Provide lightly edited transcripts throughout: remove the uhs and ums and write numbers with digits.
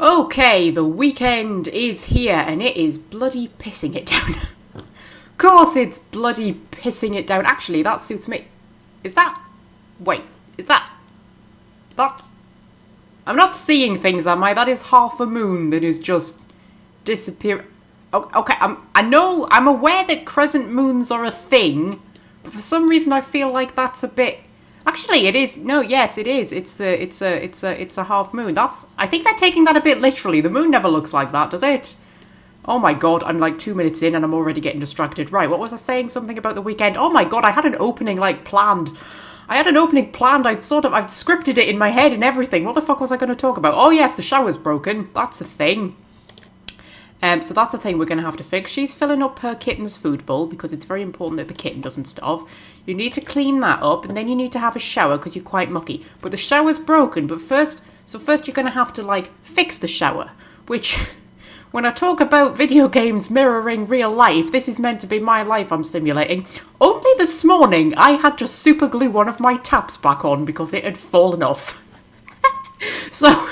Okay, the weekend is here and it is bloody pissing it down. Of course it's bloody pissing it down. Actually, that suits me. Is that... Wait, is that... That's... I'm not seeing things, am I? That is half a moon that is just disappearing. Okay, I'm aware that crescent moons are a thing, but for some reason I feel like that's a bit... Actually, it is. No, yes, it is. It's a half moon. I think they're taking that a bit literally. The moon never looks like that, does it? Oh my god, I'm like 2 minutes in and I'm already getting distracted. Right, what was I saying? Something about the weekend. Oh my god, I had an opening planned. I'd scripted it in my head and everything. What the fuck was I going to talk about? Oh yes, the shower's broken. That's a thing. So that's a thing we're going to have to fix. She's filling up her kitten's food bowl because it's very important that the kitten doesn't starve. You need to clean that up and then you need to have a shower because you're quite mucky. But the shower's broken, but first you're going to have to fix the shower. Which, when I talk about video games mirroring real life, this is meant to be my life I'm simulating. Only this morning I had to super glue one of my taps back on because it had fallen off. So...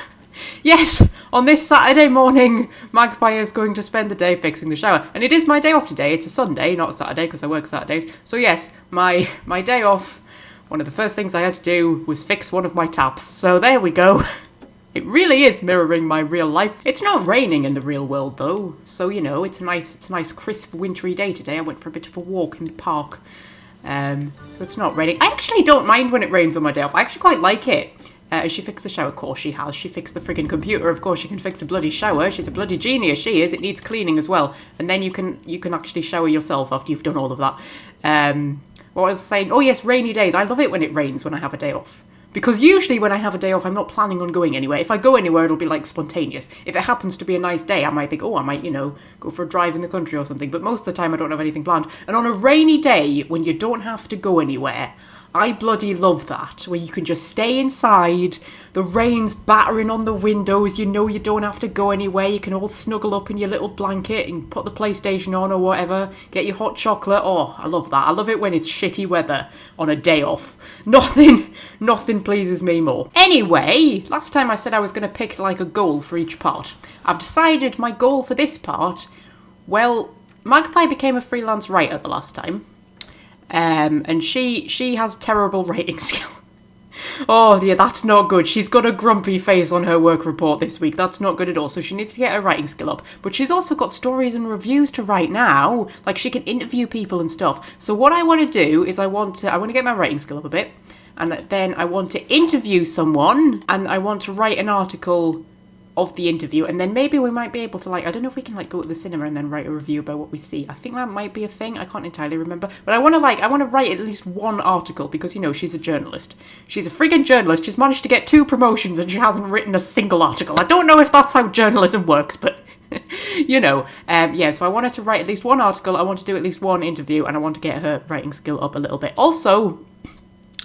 Yes, on this Saturday morning, Magpie is going to spend the day fixing the shower. And it is my day off today. It's a Sunday, not a Saturday, because I work Saturdays. So yes, my day off, one of the first things I had to do was fix one of my taps. So there we go. It really is mirroring my real life. It's not raining in the real world, though. So, you know, it's a nice crisp, wintry day today. I went for a bit of a walk in the park. So it's not raining. I actually don't mind when it rains on my day off. I actually quite like it. Has she fixed the shower? Of course she has. She fixed the friggin' computer. Of course she can fix a bloody shower. She's a bloody genius, she is. It needs cleaning as well. And then you can actually shower yourself after you've done all of that. What I was saying... Oh yes, rainy days. I love it when it rains when I have a day off. Because usually when I have a day off, I'm not planning on going anywhere. If I go anywhere, it'll be spontaneous. If it happens to be a nice day, I might think, oh, I might, go for a drive in the country or something. But most of the time I don't have anything planned. And on a rainy day, when you don't have to go anywhere... I bloody love that, where you can just stay inside, the rain's battering on the windows, you know you don't have to go anywhere, you can all snuggle up in your little blanket and put the PlayStation on or whatever, get your hot chocolate. Oh, I love that. I love it when it's shitty weather on a day off. Nothing pleases me more. Anyway, last time I said I was going to pick a goal for each part. I've decided my goal for this part, well, Magpie became a freelance writer the last time. And she has terrible writing skill. Oh yeah, that's not good. She's got a grumpy face on her work report this week. That's not good at all. So she needs to get her writing skill up. But she's also got stories and reviews to write now. She can interview people and stuff. So what I want to do is I want to get my writing skill up a bit. And then I want to interview someone. And I want to write an article of the interview, and then maybe we might be able to I don't know if we can go to the cinema and then write a review about what we see. I think that might be a thing. I can't entirely remember, but I want to write at least one article because she's a journalist. She's a friggin' journalist. She's managed to get 2 promotions and she hasn't written a single article. I don't know if that's how journalism works, but yeah, so I wanted to write at least one article, I want to do at least one interview, and I want to get her writing skill up a little bit. Also,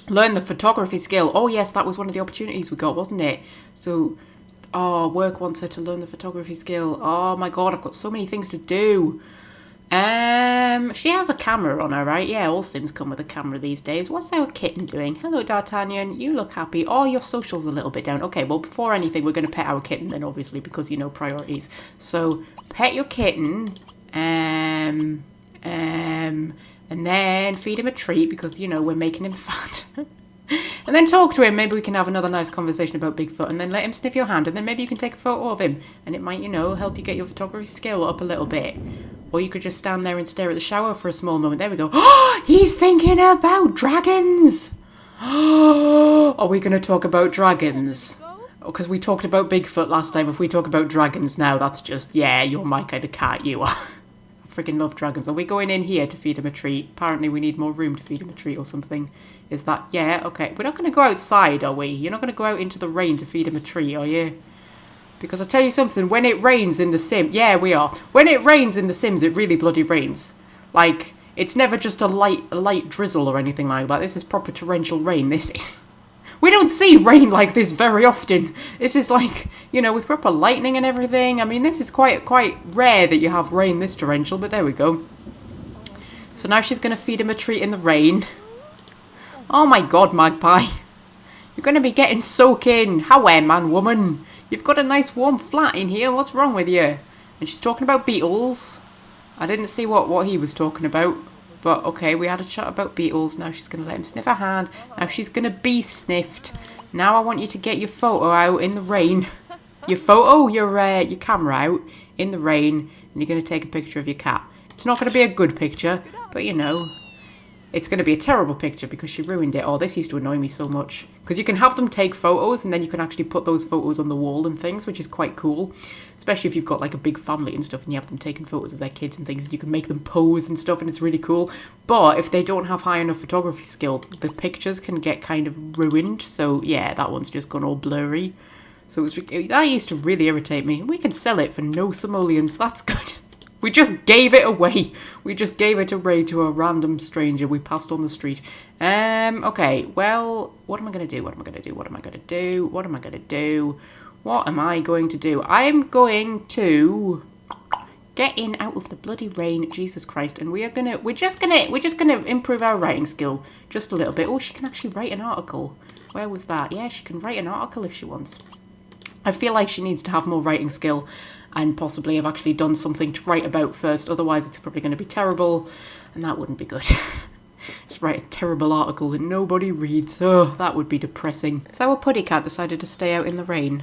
learn the photography skill. Oh yes, that was one of the opportunities we got, wasn't it? So work wants her to learn the photography skill. Oh my god, I've got so many things to do. She has a camera on her, right? Yeah, all Sims come with a camera these days. What's our kitten doing? Hello, D'Artagnan. You look happy. Oh, your social's a little bit down. Okay, well, before anything, we're going to pet our kitten then, obviously, because, priorities. So, pet your kitten. And then feed him a treat because, we're making him fat. And then talk to him. Maybe we can have another nice conversation about Bigfoot, and then let him sniff your hand, and then maybe you can take a photo of him, and it might, help you get your photography skill up a little bit. Or you could just stand there and stare at the shower for a small moment. There we go. Oh, he's thinking about dragons. Oh, are we going to talk about dragons? Because we talked about Bigfoot last time. If we talk about dragons now, that's just, yeah, you're my kind of cat, you are. I freaking love dragons. Are we going in here to feed him a treat? Apparently we need more room to feed him a treat or something. Is that... Yeah, okay. We're not going to go outside, are we? You're not going to go out into the rain to feed him a treat, are you? Because I tell you something, when it rains in The Sims... Yeah, we are. When it rains in The Sims, it really bloody rains. It's never just a light drizzle or anything like that. This is proper torrential rain, this is. We don't see rain like this very often. This is with proper lightning and everything. I mean, this is quite rare that you have rain this torrential, but there we go. So now she's going to feed him a treat in the rain. Oh my god, Magpie. You're going to be getting soaking. How man, woman? You've got a nice warm flat in here. What's wrong with you? And she's talking about beetles. I didn't see what he was talking about. But okay, we had a chat about beetles. Now she's going to let him sniff her hand. Now she's going to be sniffed. Now I want you to get your photo out in the rain. Your photo, your camera out in the rain. And you're going to take a picture of your cat. It's not going to be a good picture, but you know, it's going to be a terrible picture because she ruined it. Oh, this used to annoy me so much. Because you can have them take photos and then you can actually put those photos on the wall and things, which is quite cool. Especially if you've got like a big family and stuff and you have them taking photos of their kids and things. And you can make them pose and stuff and it's really cool. But if they don't have high enough photography skill, the pictures can get kind of ruined. So yeah, that one's just gone all blurry. So that used to really irritate me. We can sell it for no simoleons. That's good. We just gave it away. We just gave it away to a random stranger we passed on the street. Okay, well, what am I going to do? What am I going to do? What am I going to do? What am I going to do? What am I going to do? I'm going to get in out of the bloody rain, Jesus Christ, and we're just gonna improve our writing skill just a little bit. Oh, she can actually write an article. Where was that? Yeah, she can write an article if she wants. I feel like she needs to have more writing skill and possibly have actually done something to write about first. Otherwise, it's probably going to be terrible, and that wouldn't be good. Just write a terrible article that nobody reads. Oh, that would be depressing. So our puddy cat decided to stay out in the rain.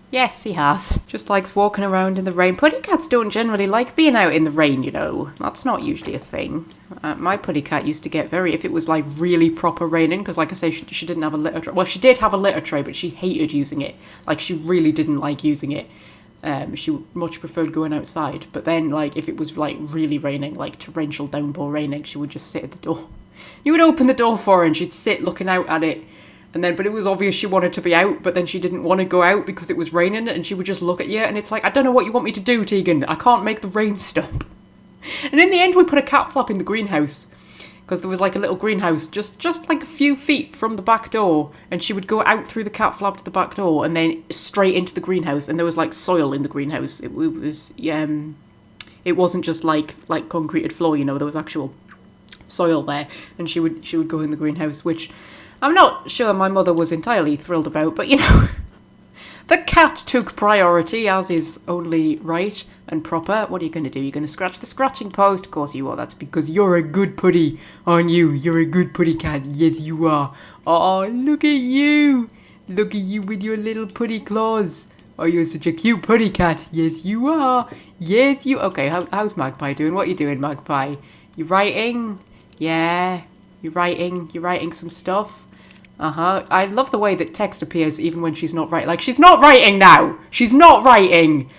Yes, he has. Just likes walking around in the rain. Puddy cats don't generally like being out in the rain, you know. That's not usually a thing. My puddy cat used to get very, if it was like really proper raining, because like I say, she didn't have a litter tray. Well, she did have a litter tray, but she hated using it. Like, she really didn't like using it. She much preferred going outside. But then, like, if it was like really raining, like torrential downpour raining, she would just sit at the door. You would open the door for her and she'd sit looking out at it. And then, but it was obvious she wanted to be out, but then she didn't want to go out because it was raining, and she would just look at you, and it's like, I don't know what you want me to do, Tegan. I can't make the rain stop. And in the end, we put a cat flap in the greenhouse, because there was like a little greenhouse just like a few feet from the back door, and she would go out through the cat flap to the back door, and then straight into the greenhouse, and there was like soil in the greenhouse. It wasn't just like concreted floor, you know, there was actual soil there, and she would go in the greenhouse, which I'm not sure my mother was entirely thrilled about, but you know, the cat took priority, as is only right and proper. What are you going to do? You're going to scratch the scratching post? Of course you are. That's because you're a good puddy, aren't you? You're a good puddy cat. Yes, you are. Oh, look at you. Look at you with your little puddy claws. Oh, you're such a cute puddy cat. Yes, you are. Yes, you... Okay, how's Magpie doing? What are you doing, Magpie? You writing? Yeah. You're writing some stuff? Uh-huh. I love the way that text appears even when she's not writing. Like, she's not writing now! She's not writing!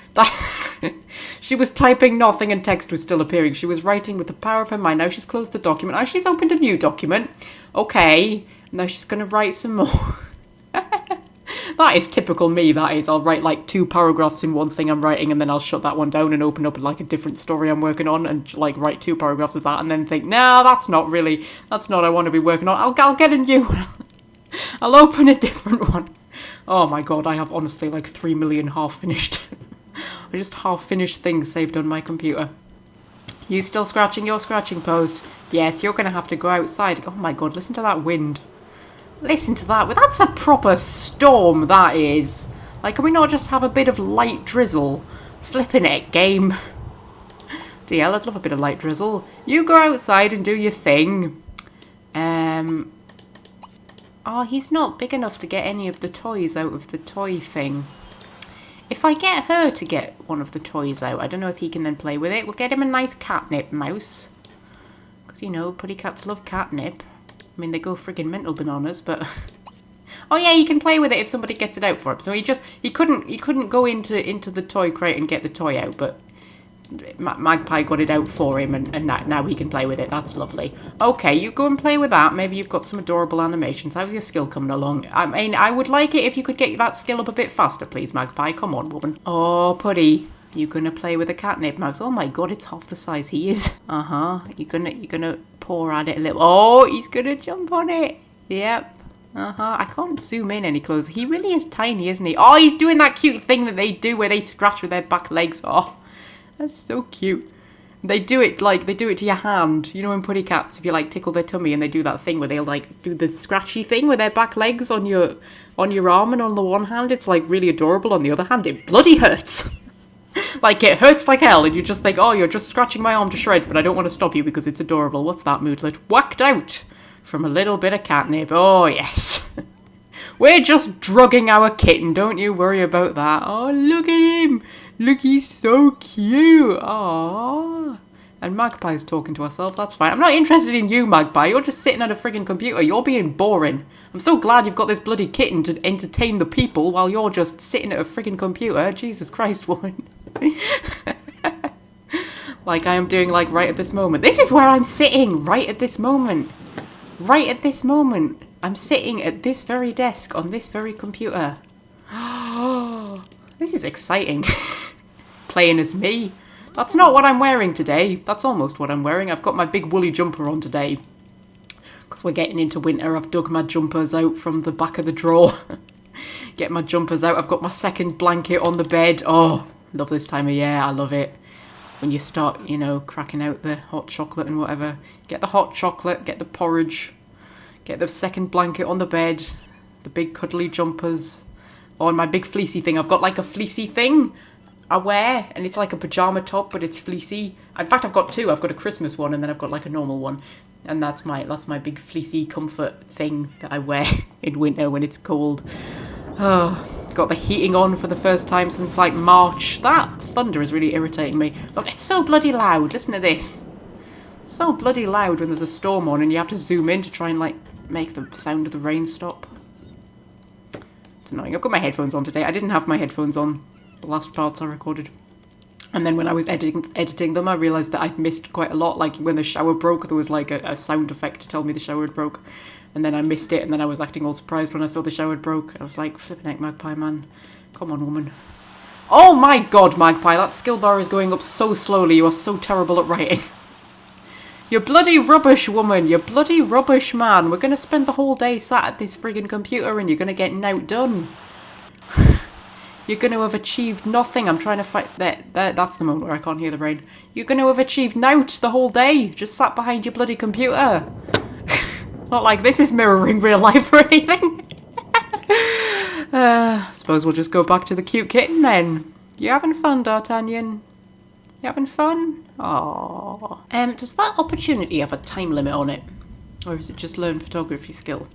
She was typing nothing and text was still appearing. She was writing with the power of her mind. Now she's closed the document. Now she's opened a new document. Okay. Now she's going to write some more. That is typical me, that is. I'll write like 2 paragraphs in one thing I'm writing, and then I'll shut that one down and open up like a different story I'm working on and like write 2 paragraphs of that and then think, no, that's not I want to be working on. I'll get a new one. I'll open a different one. Oh my god, I have honestly like 3 million half-finished. I just half-finished things saved on my computer. You still scratching your scratching post? Yes, you're going to have to go outside. Oh my god, listen to that wind. Listen to that. That's a proper storm, that is. Like, can we not just have a bit of light drizzle? Flipping it, game. DL, I'd love a bit of light drizzle. You go outside and do your thing. Oh, he's not big enough to get any of the toys out of the toy thing. If I get her to get one of the toys out, I don't know if he can then play with it. We'll get him a nice catnip mouse. Because, you know, putty cats love catnip. I mean, they go friggin' mental bananas, but... Oh yeah, he can play with it if somebody gets it out for him. So he couldn't go into the toy crate and get the toy out, but Magpie got it out for him, and now he can play with it. That's lovely. Okay, you go and play with that. Maybe you've got some adorable animations. How's your skill coming along? I mean, I would like it if you could get that skill up a bit faster, please, Magpie. Come on, woman. Oh, Puddy. You gonna play with a catnip mouse? Oh my god, it's half the size he is. Uh-huh. You're gonna paw at it a little. Oh, he's gonna jump on it. Yep. Uh-huh. I can't zoom in any closer. He really is tiny, isn't he? Oh, he's doing that cute thing that they do where they scratch with their back legs. Oh, that's so cute. They do it to your hand. You know, in putty cats, if you like tickle their tummy and they do that thing where they'll like do the scratchy thing with their back legs on your arm, and on the one hand it's like really adorable, on the other hand it bloody hurts. Like, it hurts like hell, and you just think, oh, you're just scratching my arm to shreds, but I don't want to stop you because it's adorable. What's that, Moodlet? Whacked out from a little bit of catnip. Oh, yes. We're just drugging our kitten, don't you worry about that. Oh, look at him. Look, he's so cute. Aww. And Magpie's talking to herself, that's fine. I'm not interested in you, Magpie. You're just sitting at a friggin' computer. You're being boring. I'm so glad you've got this bloody kitten to entertain the people while you're just sitting at a friggin' computer. Jesus Christ, woman. Like I am doing, like, right at this moment. This is where I'm sitting, right at this moment. Right at this moment. I'm sitting at this very desk on this very computer. Oh, this is exciting. Playing as me. That's not what I'm wearing today. That's almost what I'm wearing. I've got my big woolly jumper on today. Because we're getting into winter, I've dug my jumpers out from the back of the drawer. Get my jumpers out. I've got my second blanket on the bed. Oh, love this time of year. I love it. When you start, you know, cracking out the hot chocolate and whatever. Get the hot chocolate, get the porridge, get the second blanket on the bed, the big cuddly jumpers. Oh, and my big fleecy thing. I've got like a fleecy thing I wear, and it's like a pyjama top, but it's fleecy. In fact, I've got two. I've got a Christmas one, and then I've got like a normal one. And that's my big fleecy comfort thing that I wear in winter when it's cold. Oh, got the heating on for the first time since like March. That thunder is really irritating me. Look, it's so bloody loud. Listen to this. It's so bloody loud when there's a storm on and you have to zoom in to try and like make the sound of the rain stop. It's annoying. I've got my headphones on today. I didn't have my headphones on the last parts I recorded. And then when I was editing them, I realised that I'd missed quite a lot. Like when the shower broke, there was like a sound effect to tell me the shower had broke. And then I missed it, and then I was acting all surprised when I saw the shower had broke. I was like, flipping heck, Magpie, man. Come on, woman. Oh my god, Magpie, that skill bar is going up so slowly. You are so terrible at writing. You're bloody rubbish, woman. You're bloody rubbish, man. We're going to spend the whole day sat at this friggin' computer, and you're going to get nout done. You're going to have achieved nothing. I'm trying to fight... That's the moment where I can't hear the rain. You're going to have achieved nout the whole day. Just sat behind your bloody computer. Not like this is mirroring real life or anything. Suppose we'll just go back to the cute kitten then. You having fun, D'Artagnan? You having fun? Aww. Does that opportunity have a time limit on it? Or is it just learn photography skill?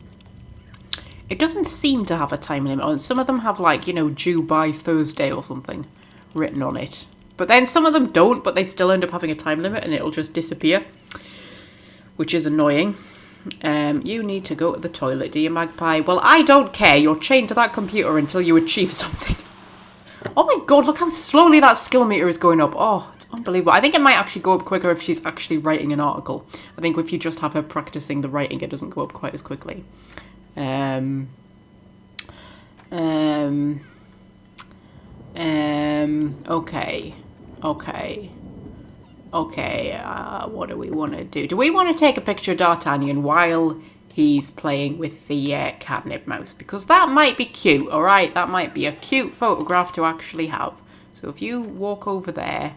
It doesn't seem to have a time limit on it. Some of them have like, you know, due by Thursday or something written on it. But then some of them don't, but they still end up having a time limit and it'll just disappear. Which is annoying. You need to go to the toilet, do you, Magpie? Well, I don't care. You're chained to that computer until you achieve something. Oh my god, look how slowly that skill meter is going up. Oh, it's unbelievable. I think it might actually go up quicker if she's actually writing an article. I think if you just have her practicing the writing, it doesn't go up quite as quickly. Okay, what do we want to do? Do we want to take a picture of D'Artagnan while he's playing with the catnip mouse? Because that might be cute, alright? That might be a cute photograph to actually have. So if you walk over there,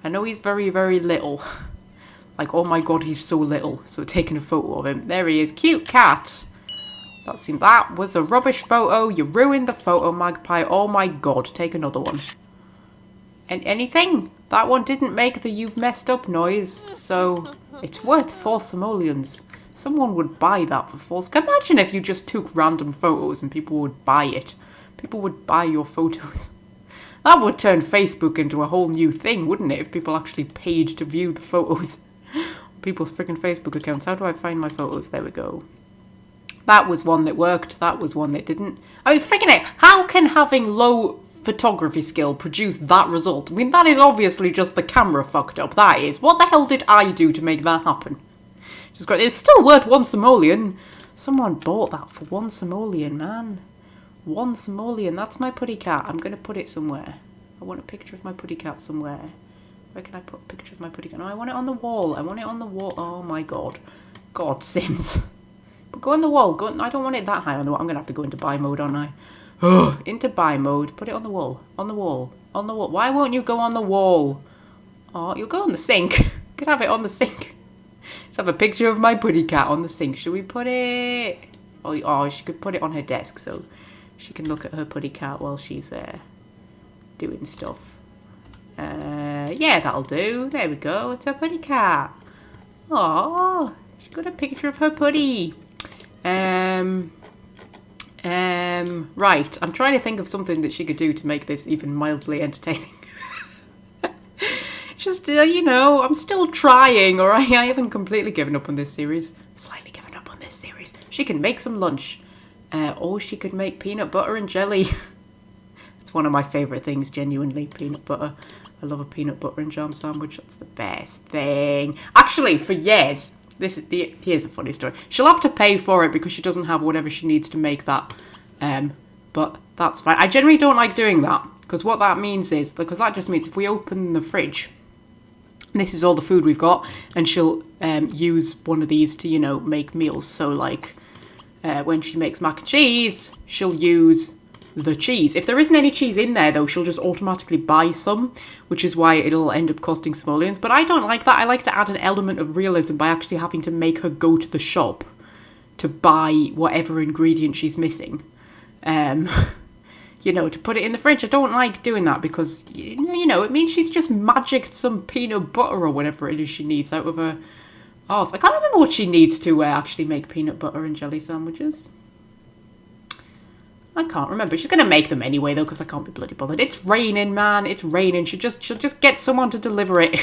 I know he's very, very little. Like, oh my god, he's so little. So taking a photo of him. There he is. Cute cat. That was a rubbish photo. You ruined the photo, Magpie. Oh my god, take another one. And anything? That one didn't make the you've messed up noise, so it's worth 4 simoleons. Someone would buy that for 4. Imagine if you just took random photos and people would buy it. People would buy your photos. That would turn Facebook into a whole new thing, wouldn't it? If people actually paid to view the photos. People's freaking Facebook accounts. How do I find my photos? There we go. That was one that worked. That was one that didn't. I mean, freaking it. How can having low photography skill produce that result? I mean, that is obviously just the camera fucked up. That is. What the hell did I do to make that happen? Just great. It's still worth 1 simoleon. Someone bought that for 1 simoleon, man. 1 simoleon. That's my putty cat. I'm going to put it somewhere. I want a picture of my putty cat somewhere. Where can I put a picture of my putty cat? No, I want it on the wall. I want it on the wall. Oh my god. God, Sims. But go on the wall. Go on. I don't want it that high on the wall. I'm going to have to go into buy mode, aren't I? Into buy mode. Put it on the wall. On the wall. On the wall. Why won't you go on the wall? Oh, you'll go on the sink. You could have it on the sink. Let's have a picture of my putty cat on the sink. Should we put it... Oh, she could put it on her desk so she can look at her putty cat while she's doing stuff. Yeah, that'll do. There we go. It's her putty cat. Oh, she's got a picture of her putty. Right. I'm trying to think of something that she could do to make this even mildly entertaining. Just, you know, I'm still trying, or I haven't completely given up on this series. Slightly given up on this series. She can make some lunch. Or she could make peanut butter and jelly. It's one of my favourite things, genuinely, peanut butter. I love a peanut butter and jam sandwich. That's the best thing. Actually, for years, here's a funny story. She'll have to pay for it because she doesn't have whatever she needs to make that. But that's fine. I generally don't like doing that because what that means is, because that just means if we open the fridge, this is all the food we've got, and she'll use one of these to, you know, make meals. So like when she makes mac and cheese, she'll use the cheese. If there isn't any cheese in there though, she'll just automatically buy some, which is why it'll end up costing simoleons. But I don't like that. I like to add an element of realism by actually having to make her go to the shop to buy whatever ingredient she's missing. You know, to put it in the fridge. I don't like doing that because, you know, it means she's just magicked some peanut butter or whatever it is she needs out of her arse. I can't remember what she needs to actually make peanut butter and jelly sandwiches. I can't remember. She's going to make them anyway, though, because I can't be bloody bothered. It's raining, man. It's raining. She'll just get someone to deliver it.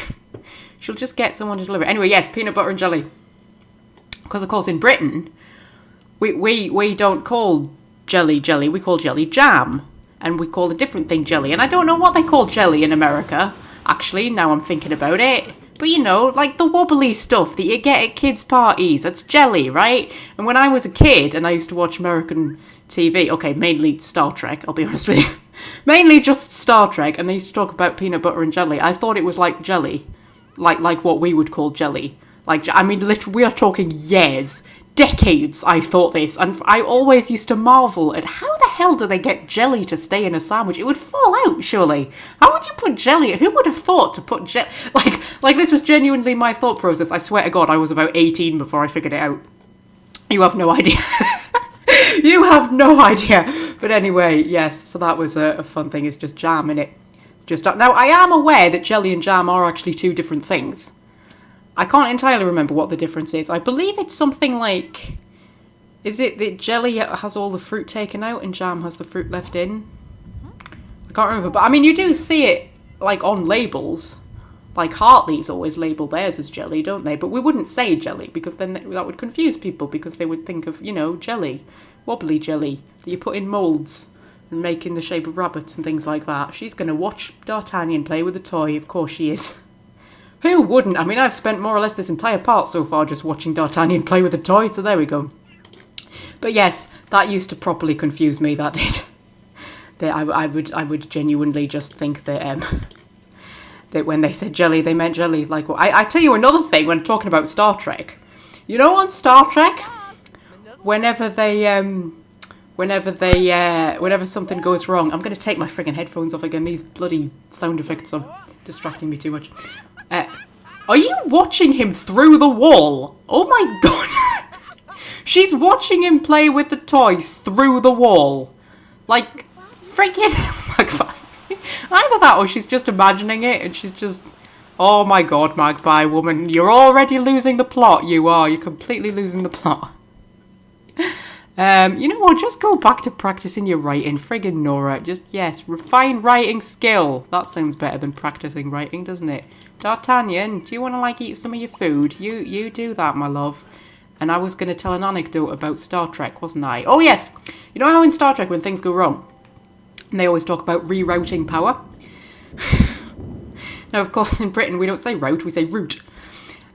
She'll just get someone to deliver it. Anyway, yes, peanut butter and jelly. Because, of course, in Britain, we don't call jelly jelly. We call jelly jam. And we call a different thing jelly. And I don't know what they call jelly in America, actually, now I'm thinking about it. But, you know, like the wobbly stuff that you get at kids' parties. That's jelly, right? And when I was a kid and I used to watch American TV, okay, mainly Star Trek, I'll be honest with you. Mainly just Star Trek, and they used to talk about peanut butter and jelly. I thought it was like jelly. Like what we would call jelly. Like, I mean, literally, we are talking years. Decades I thought this, and I always used to marvel at how the hell do they get jelly to stay in a sandwich? It would fall out, surely. How would you put jelly? Who would have thought to put jelly? Like this was genuinely my thought process. I swear to God, I was about 18 before I figured it out. You have no idea. You have no idea. But anyway, yes, so that was a fun thing. It's just jam in it. It's just now I am aware that jelly and jam are actually two different things. I can't entirely remember what the difference is. I believe it's something like... Is it that jelly has all the fruit taken out and jam has the fruit left in? I can't remember. But, I mean, you do see it, like, on labels. Like, Hartley's always label theirs as jelly, don't they? But we wouldn't say jelly because then that would confuse people because they would think of, you know, jelly. Wobbly jelly that you put in moulds and make in the shape of rabbits and things like that. She's going to watch D'Artagnan play with a toy. Of course she is. Who wouldn't? I mean, I've spent more or less this entire part so far just watching D'Artagnan play with a toy, so there we go. But yes, that used to properly confuse me, that did. That I would genuinely just think that that when they said jelly, they meant jelly. Like, well, I tell you another thing when talking about Star Trek. You know, on Star Trek, whenever something goes wrong, I'm going to take my friggin' headphones off again. These bloody sound effects are distracting me too much. Are you watching him through the wall? Oh my God. She's watching him play with the toy through the wall. Like, freaking Magpie. Either that or she's just imagining it and she's just... Oh my God, Magpie woman. You're already losing the plot, you are. You're completely losing the plot. You know what? Just go back to practicing your writing. Friggin' Nora. Just, yes, refine writing skill. That sounds better than practicing writing, doesn't it? D'Artagnan, do you want to, like, eat some of your food? You do that, my love. And I was going to tell an anecdote about Star Trek, wasn't I? Oh, yes. You know how in Star Trek when things go wrong, and they always talk about rerouting power? Now, of course, in Britain, we don't say route, we say route.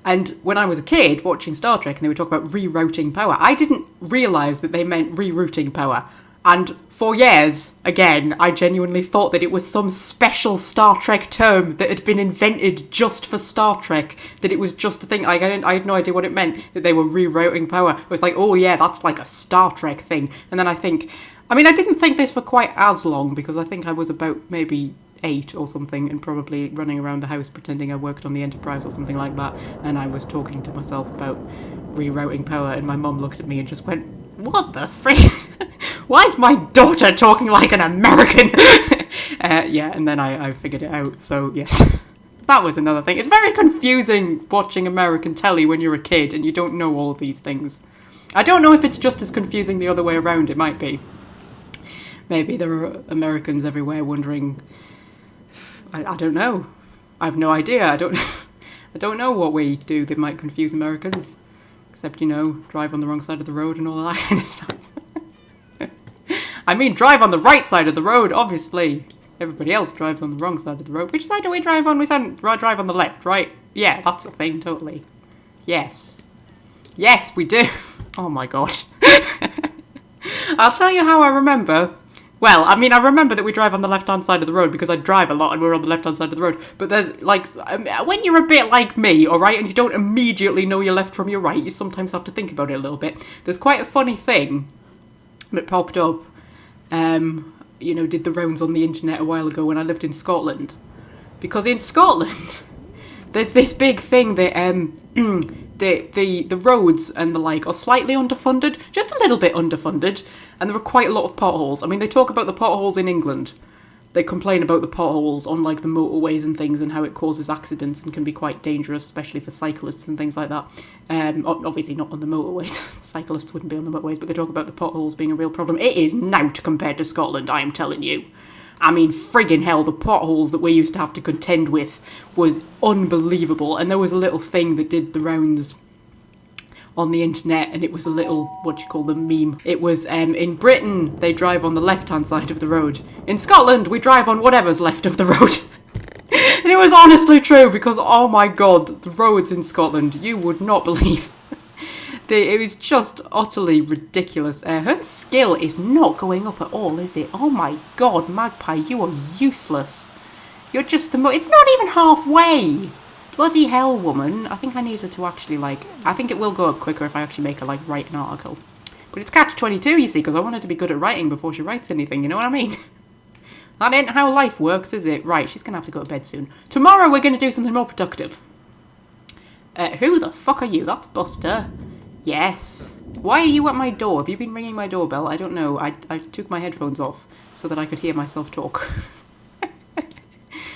And when I was a kid watching Star Trek and they would talk about rerouting power, I didn't realise that they meant rerouting power. And for years, again, I genuinely thought that it was some special Star Trek term that had been invented just for Star Trek, that it was just a thing. I had no idea what it meant, that they were rerouting power. It was like, oh yeah, that's like a Star Trek thing. And then I didn't think this for quite as long, because I think I was about maybe 8 or something, and probably running around the house pretending I worked on the Enterprise or something like that, and I was talking to myself about rerouting power, and my mum looked at me and just went, "What the frick? Why is my daughter talking like an American?" Yeah, and then I figured it out, so yes. That was another thing. It's very confusing watching American telly when you're a kid and you don't know all these things. I don't know if it's just as confusing the other way around. It might be. Maybe there are Americans everywhere wondering. I don't know. I have no idea. I don't know what we do that might confuse Americans, except, you know, drive on the wrong side of the road and all that kind of stuff. I mean, drive on the right side of the road, obviously. Everybody else drives on the wrong side of the road. Which side do we drive on? We drive on the left, right? Yeah, that's a thing, totally. Yes. Yes, we do. Oh my god. I'll tell you how I remember. Well, I mean, I remember that we drive on the left-hand side of the road because I drive a lot and we're on the left-hand side of the road. But there's, like, when you're a bit like me, alright, and you don't immediately know your left from your right, you sometimes have to think about it a little bit. There's quite a funny thing that popped up, you know, did the rounds on the internet a while ago when I lived in Scotland. Because in Scotland, there's this big thing that, the roads and the like are slightly underfunded, just a little bit underfunded, and there are quite a lot of potholes. I mean, they talk about the potholes in England. They complain about the potholes on like the motorways and things and how it causes accidents and can be quite dangerous, especially for cyclists and things like that. Obviously not on the motorways. Cyclists wouldn't be on the motorways, but they talk about the potholes being a real problem. It is nowt compared to Scotland, I am telling you. I mean, friggin' hell, the potholes that we used to have to contend with was unbelievable. And there was a little thing that did the rounds on the internet, and it was a little, what do you call them, meme. It was, in Britain, they drive on the left-hand side of the road. In Scotland, we drive on whatever's left of the road. And it was honestly true, because, oh my god, the roads in Scotland, you would not believe. It was just utterly ridiculous. Her skill is not going up at all, is it? Oh my god, Magpie, you are useless. You're just it's not even halfway. Bloody hell, woman. I think I need her to actually, like, I think it will go up quicker if I actually make her, like, write an article. But it's catch-22, you see, because I want her to be good at writing before she writes anything, you know what I mean? That ain't how life works, is it? Right, she's going to have to go to bed soon. Tomorrow we're going to do something more productive. Who the fuck are you? That's Buster. Yes. Why are you at my door? Have you been ringing my doorbell? I don't know. I took my headphones off so that I could hear myself talk.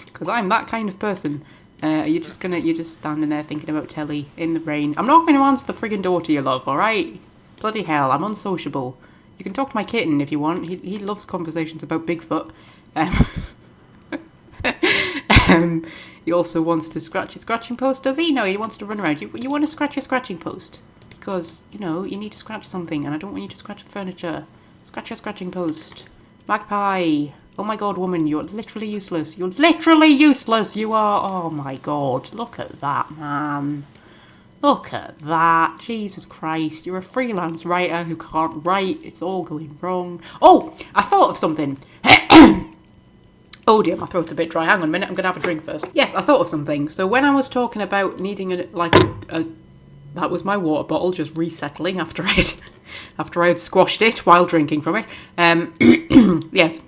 Because I'm that kind of person. You're just standing there thinking about telly in the rain. I'm not going to answer the friggin' door to you, love, alright? Bloody hell, I'm unsociable. You can talk to my kitten if you want. He loves conversations about Bigfoot. He also wants to scratch his scratching post, does he? No, he wants to run around. You want to scratch your scratching post? Because, you know, you need to scratch something, and I don't want you to scratch the furniture. Scratch your scratching post. Magpie. Oh my god, woman, you're literally useless. You're literally useless. You are. Oh my god. Look at that, man. Look at that. Jesus Christ. You're a freelance writer who can't write. It's all going wrong. Oh, I thought of something. Oh dear, my throat's a bit dry. Hang on a minute. I'm going to have a drink first. Yes, I thought of something. So when I was talking about needing that was my water bottle just resettling after I had squashed it while drinking from it. Yes.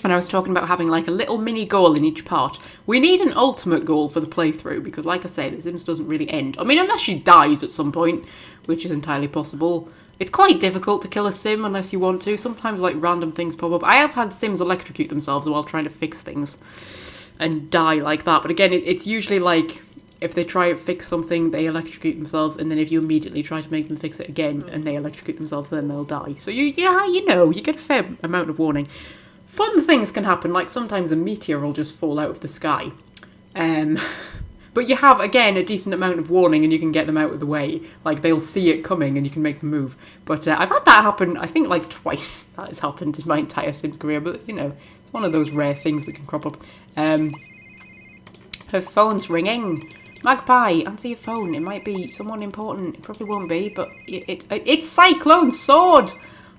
And I was talking about having like a little mini goal in each part. We need an ultimate goal for the playthrough because, like I say, the Sims doesn't really end. I mean, unless she dies at some point, which is entirely possible. It's quite difficult to kill a Sim unless you want to. Sometimes like random things pop up. I have had Sims electrocute themselves while trying to fix things and die like that. But again, it's usually like if they try to fix something, they electrocute themselves, and then if you immediately try to make them fix it again and they electrocute themselves, then they'll die. So you get a fair amount of warning. Fun things can happen, like sometimes a meteor will just fall out of the sky. But you have, again, a decent amount of warning and you can get them out of the way. Like, they'll see it coming and you can make them move. But I've had that happen, I think, like twice. That has happened in my entire Sims career, but, you know, it's one of those rare things that can crop up. Her phone's ringing. Magpie, answer your phone. It might be someone important. It probably won't be, but it's Cyclone Sword!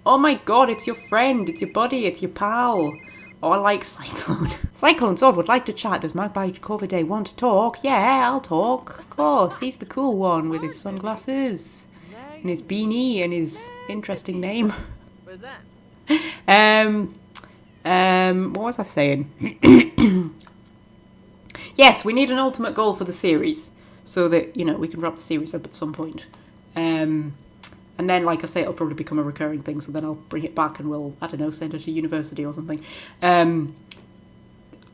Oh my god, it's your friend, it's your buddy, it's your pal. Oh, I like Cyclone. Cyclone Sword would like to chat. Does Magpie Corvidae want to talk? Yeah, I'll talk. Of course, he's the cool one with his sunglasses. And his beanie and his interesting name. What was I saying? Yes, we need an ultimate goal for the series so that, you know, we can wrap the series up at some point. And then, like I say, it'll probably become a recurring thing, so then I'll bring it back and we'll, I don't know, send her to university or something.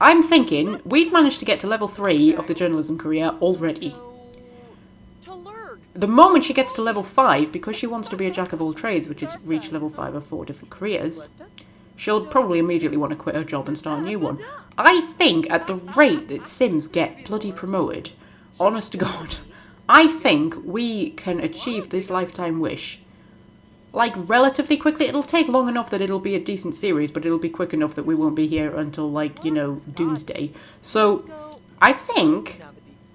I'm thinking we've managed to get to level 3 of the journalism career already. The moment she gets to level 5, because she wants to be a jack of all trades, which is reach level 5 of 4 different careers, she'll probably immediately want to quit her job and start a new one. I think at the rate that Sims get bloody promoted, honest to God, I think we can achieve this lifetime wish, like, relatively quickly. It'll take long enough that it'll be a decent series, but it'll be quick enough that we won't be here until, like, you know, doomsday. So, I think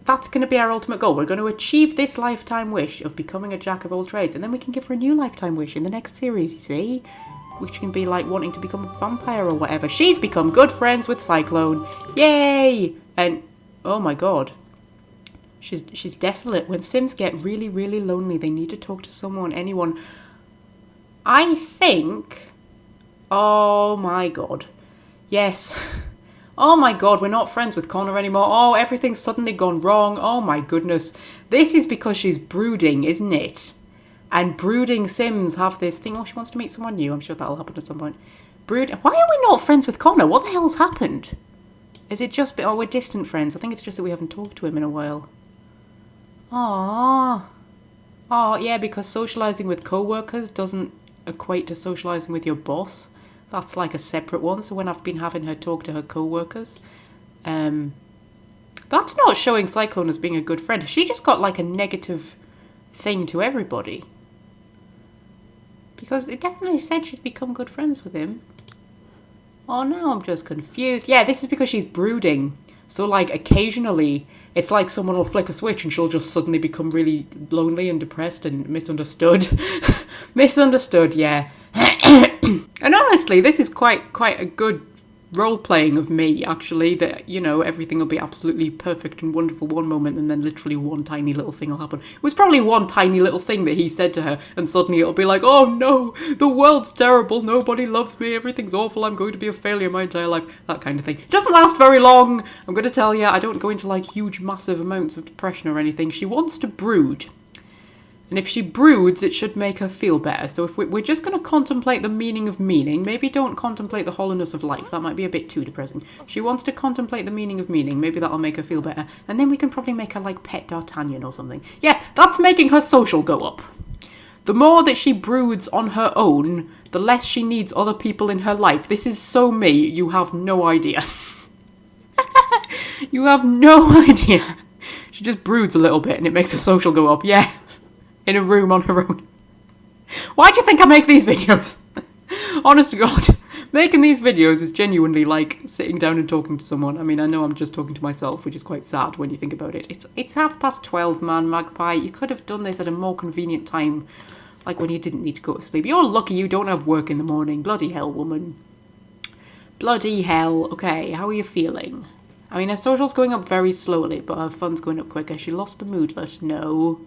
that's going to be our ultimate goal. We're going to achieve this lifetime wish of becoming a jack of all trades, and then we can give her a new lifetime wish in the next series, you see? Which can be, like, wanting to become a vampire or whatever. She's become good friends with Cyclone. Yay! And, oh my god. She's desolate. When Sims get really, really lonely, they need to talk to someone, anyone. I think... Oh my god. Yes. Oh my god, we're not friends with Connor anymore. Oh, everything's suddenly gone wrong. Oh my goodness. This is because she's brooding, isn't it? And brooding Sims have this thing. Oh, she wants to meet someone new. I'm sure that'll happen at some point. Why are we not friends with Connor? What the hell's happened? Is it just... Oh, we're distant friends. I think it's just that we haven't talked to him in a while. Aww. Oh, yeah, because socialising with co-workers doesn't equate to socialising with your boss. That's like a separate one. So when I've been having her talk to her co-workers, that's not showing Cyclone as being a good friend. She just got like a negative thing to everybody. Because it definitely said she'd become good friends with him. Oh, now I'm just confused. Yeah, this is because she's brooding. So, like, occasionally, it's like someone will flick a switch and she'll just suddenly become really lonely and depressed and misunderstood. Misunderstood, yeah. And honestly, this is quite a good role-playing of me, actually, that, you know, everything will be absolutely perfect and wonderful one moment and then literally one tiny little thing will happen. It was probably one tiny little thing that he said to her and suddenly it'll be like, oh no, the world's terrible, nobody loves me, everything's awful, I'm going to be a failure my entire life, that kind of thing. It doesn't last very long, I'm going to tell you. I don't go into like huge massive amounts of depression or anything. She wants to brood. And if she broods, it should make her feel better. So if we're just going to contemplate the meaning of meaning, maybe don't contemplate the hollowness of life. That might be a bit too depressing. She wants to contemplate the meaning of meaning. Maybe that'll make her feel better. And then we can probably make her like pet D'Artagnan or something. Yes, that's making her social go up. The more that she broods on her own, the less she needs other people in her life. This is so me, you have no idea. You have no idea. She just broods a little bit and it makes her social go up. Yeah. In a room on her own. Why do you think I make these videos? Honest to God, making these videos is genuinely like sitting down and talking to someone. I mean, I know I'm just talking to myself, which is quite sad when you think about it. It's 12:30, man, Magpie. You could have done this at a more convenient time, like when you didn't need to go to sleep. You're lucky you don't have work in the morning. Bloody hell, woman. Bloody hell. Okay, how are you feeling? I mean, her social's going up very slowly, but her fun's going up quicker. She lost the moodlet. No.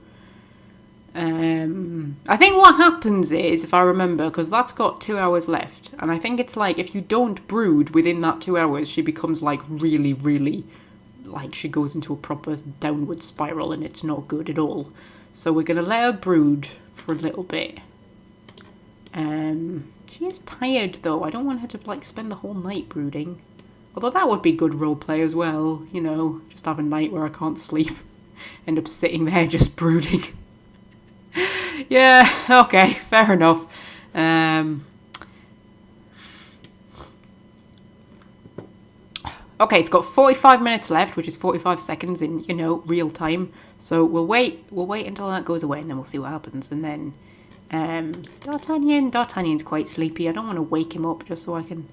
I think what happens is, if I remember, because that's got 2 hours left, and I think it's like, if you don't brood within that 2 hours, she becomes like really, really, like she goes into a proper downward spiral and it's not good at all. So we're going to let her brood for a little bit. She is tired though. I don't want her to like spend the whole night brooding. Although that would be good roleplay as well, you know, just have a night where I can't sleep. End up sitting there just brooding. Yeah, okay, fair enough. Okay, it's got 45 minutes left, which is 45 seconds in, you know, real time. So we'll wait until that goes away and then we'll see what happens. And then, it's D'Artagnan's quite sleepy. I don't want to wake him up just so I can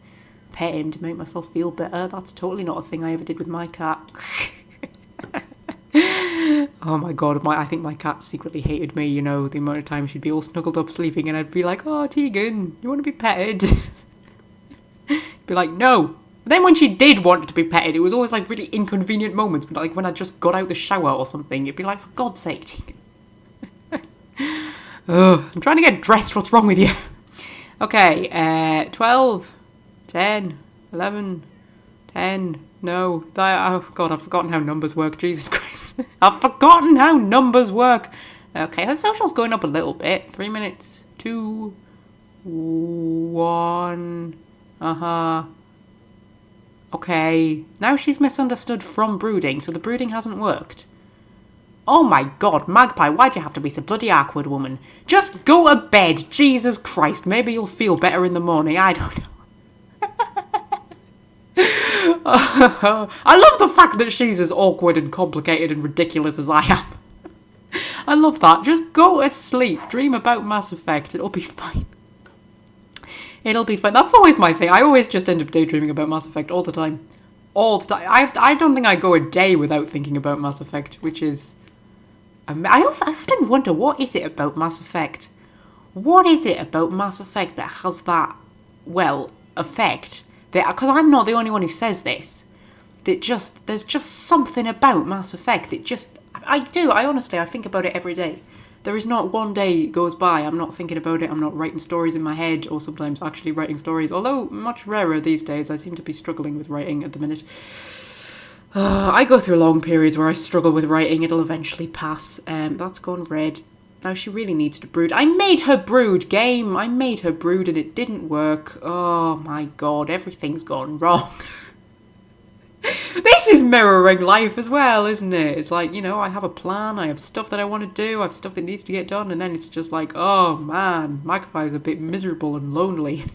pet him to make myself feel better. That's totally not a thing I ever did with my cat. Oh my god, I think my cat secretly hated me, you know, the amount of time she'd be all snuggled up sleeping and I'd be like, oh, Tegan, you want to be petted? Be like, no. But then when she did want to be petted, it was always like really inconvenient moments, but like when I just got out the shower or something, it'd be like, for God's sake, Tegan. Ugh, I'm trying to get dressed, what's wrong with you? Okay, 12, 10, 11, 10, no. Oh God, I've forgotten how numbers work. Jesus Christ. I've forgotten how numbers work. Okay, her social's going up a little bit. 3 minutes. 2, 1. Okay. Now she's misunderstood from brooding, so the brooding hasn't worked. Oh my God, Magpie, why'd you have to be so bloody awkward, woman? Just go to bed, Jesus Christ. Maybe you'll feel better in the morning, I don't know. I love the fact that she's as awkward and complicated and ridiculous as I am. I love that. Just go to sleep, dream about Mass Effect, it'll be fine. It'll be fine. That's always my thing. I always just end up daydreaming about Mass Effect all the time. All the time. I don't think I go a day without thinking about Mass Effect, which is... I often wonder, what is it about Mass Effect? What is it about Mass Effect that has that, well, effect? Because I'm not the only one who says this. There's just something about Mass Effect that just... I honestly think about it every day. There is not one day goes by I'm not thinking about it, I'm not writing stories in my head, or sometimes actually writing stories, although much rarer these days. I seem to be struggling with writing at the minute. I go through long periods where I struggle with writing. It'll eventually pass. That's gone red. Now she really needs to brood. I made her brood, game. I made her brood and it didn't work. Oh my God, everything's gone wrong. This is mirroring life as well, isn't it? It's like, I have a plan, I have stuff that I want to do, I have stuff that needs to get done, and then it's just like, oh man, Magpie's a bit miserable and lonely.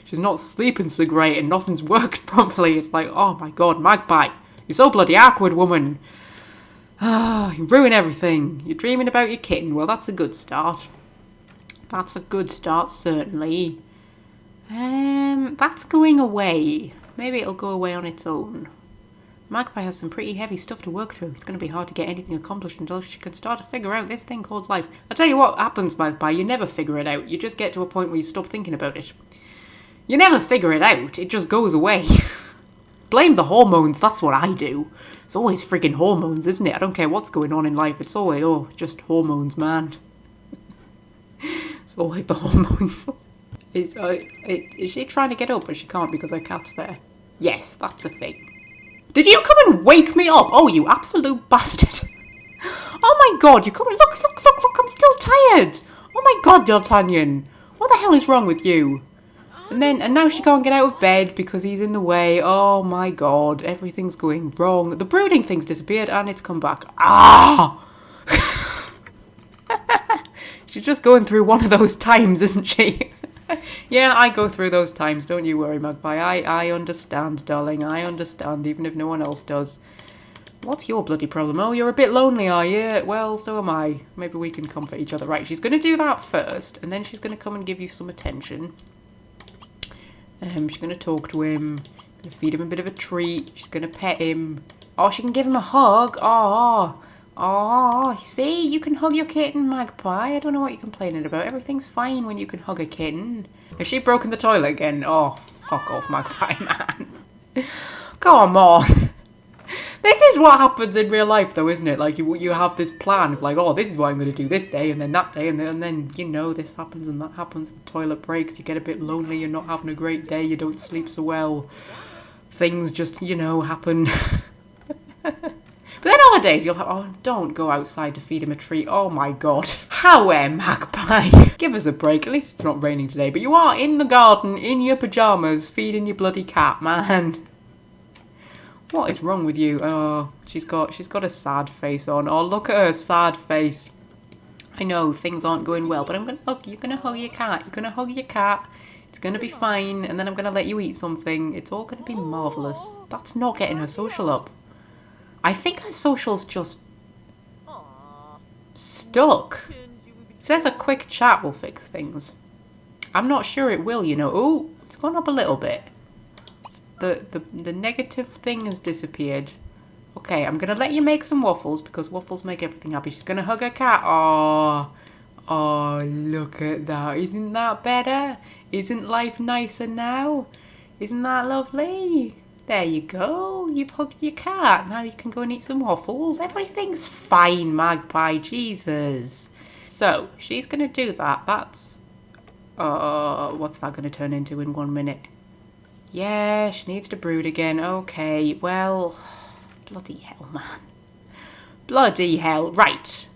She's not sleeping so great and nothing's worked properly. It's like, oh my God, Magpie, you're so bloody awkward, woman. You ruin everything. You're dreaming about your kitten. Well, that's a good start. That's a good start, certainly. That's going away. Maybe it'll go away on its own. Magpie has some pretty heavy stuff to work through. It's going to be hard to get anything accomplished until she can start to figure out this thing called life. I'll tell you what happens, Magpie. You never figure it out. You just get to a point where you stop thinking about it. You never figure it out. It just goes away. Blame the hormones. That's what I do. It's always friggin' hormones, isn't it? I don't care what's going on in life. It's always, just hormones, man. It's always the hormones. Is she trying to get up, but she can't because her cat's there? Yes, that's a thing. Did you come and wake me up? Oh, you absolute bastard. Oh my God, you come and look, I'm still tired. Oh my God, D'Artagnan. What the hell is wrong with you? And now she can't get out of bed because he's in the way. Oh my God, everything's going wrong. The brooding thing's disappeared and it's come back. Ah! She's just going through one of those times, isn't she? Yeah, I go through those times, don't you worry, Magpie. I understand, darling, I understand, even if no one else does. What's your bloody problem? Oh, you're a bit lonely, are you? Well, so am I. Maybe we can comfort each other. Right, she's going to do that first, and then she's going to come and give you some attention. She's going to talk to him, going to feed him a bit of a treat, she's going to pet him. Oh, she can give him a hug. Oh, see, you can hug your kitten, Magpie. I don't know what you're complaining about. Everything's fine when you can hug a kitten. Has she broken the toilet again? Oh, fuck off, Magpie, man. Come on. This is what happens in real life, though, isn't it? Like, you have this plan of, like, oh, this is what I'm going to do this day, and then that day, and then this happens and that happens, the toilet breaks, you get a bit lonely, you're not having a great day, you don't sleep so well. Things just, happen. But then other days you'll have, oh, don't go outside to feed him a treat. Oh my God. How, Magpie? Give us a break. At least it's not raining today. But you are in the garden, in your pyjamas, feeding your bloody cat, man. What is wrong with you? Oh, she's got a sad face on. Oh, look at her sad face. I know things aren't going well, but you're gonna hug your cat. You're gonna hug your cat. It's gonna be fine, and then I'm gonna let you eat something. It's all gonna be marvellous. That's not getting her social up. I think her social's just stuck. It says a quick chat will fix things. I'm not sure it will, Oh, it's gone up a little bit. The negative thing has disappeared. Okay, I'm going to let you make some waffles because waffles make everything happy. She's going to hug her cat. Oh, look at that. Isn't that better? Isn't life nicer now? Isn't that lovely? There you go. You've hugged your cat. Now you can go and eat some waffles. Everything's fine, Magpie. Jesus. So, she's going to do that. That's... what's that going to turn into in 1 minute? Yeah, she needs to brood again. Okay, well, bloody hell, man. Bloody hell. Right.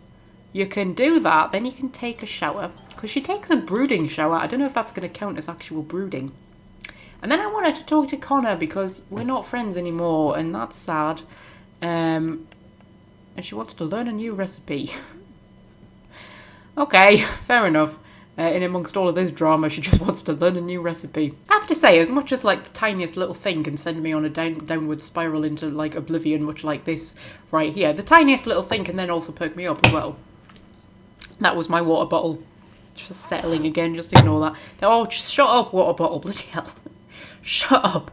You can do that, then you can take a shower. Because she takes a brooding shower. I don't know if that's going to count as actual brooding. And then I wanted to talk to Connor because we're not friends anymore, and that's sad. And she wants to learn a new recipe. Okay, fair enough. In amongst all of this drama, she just wants to learn a new recipe. I have to say, as much as like the tiniest little thing can send me on a downward spiral into like oblivion, much like this right here, the tiniest little thing can then also perk me up as well. That was my water bottle. Just settling again, just ignore that. Oh, just shut up, water bottle, bloody hell. Shut up.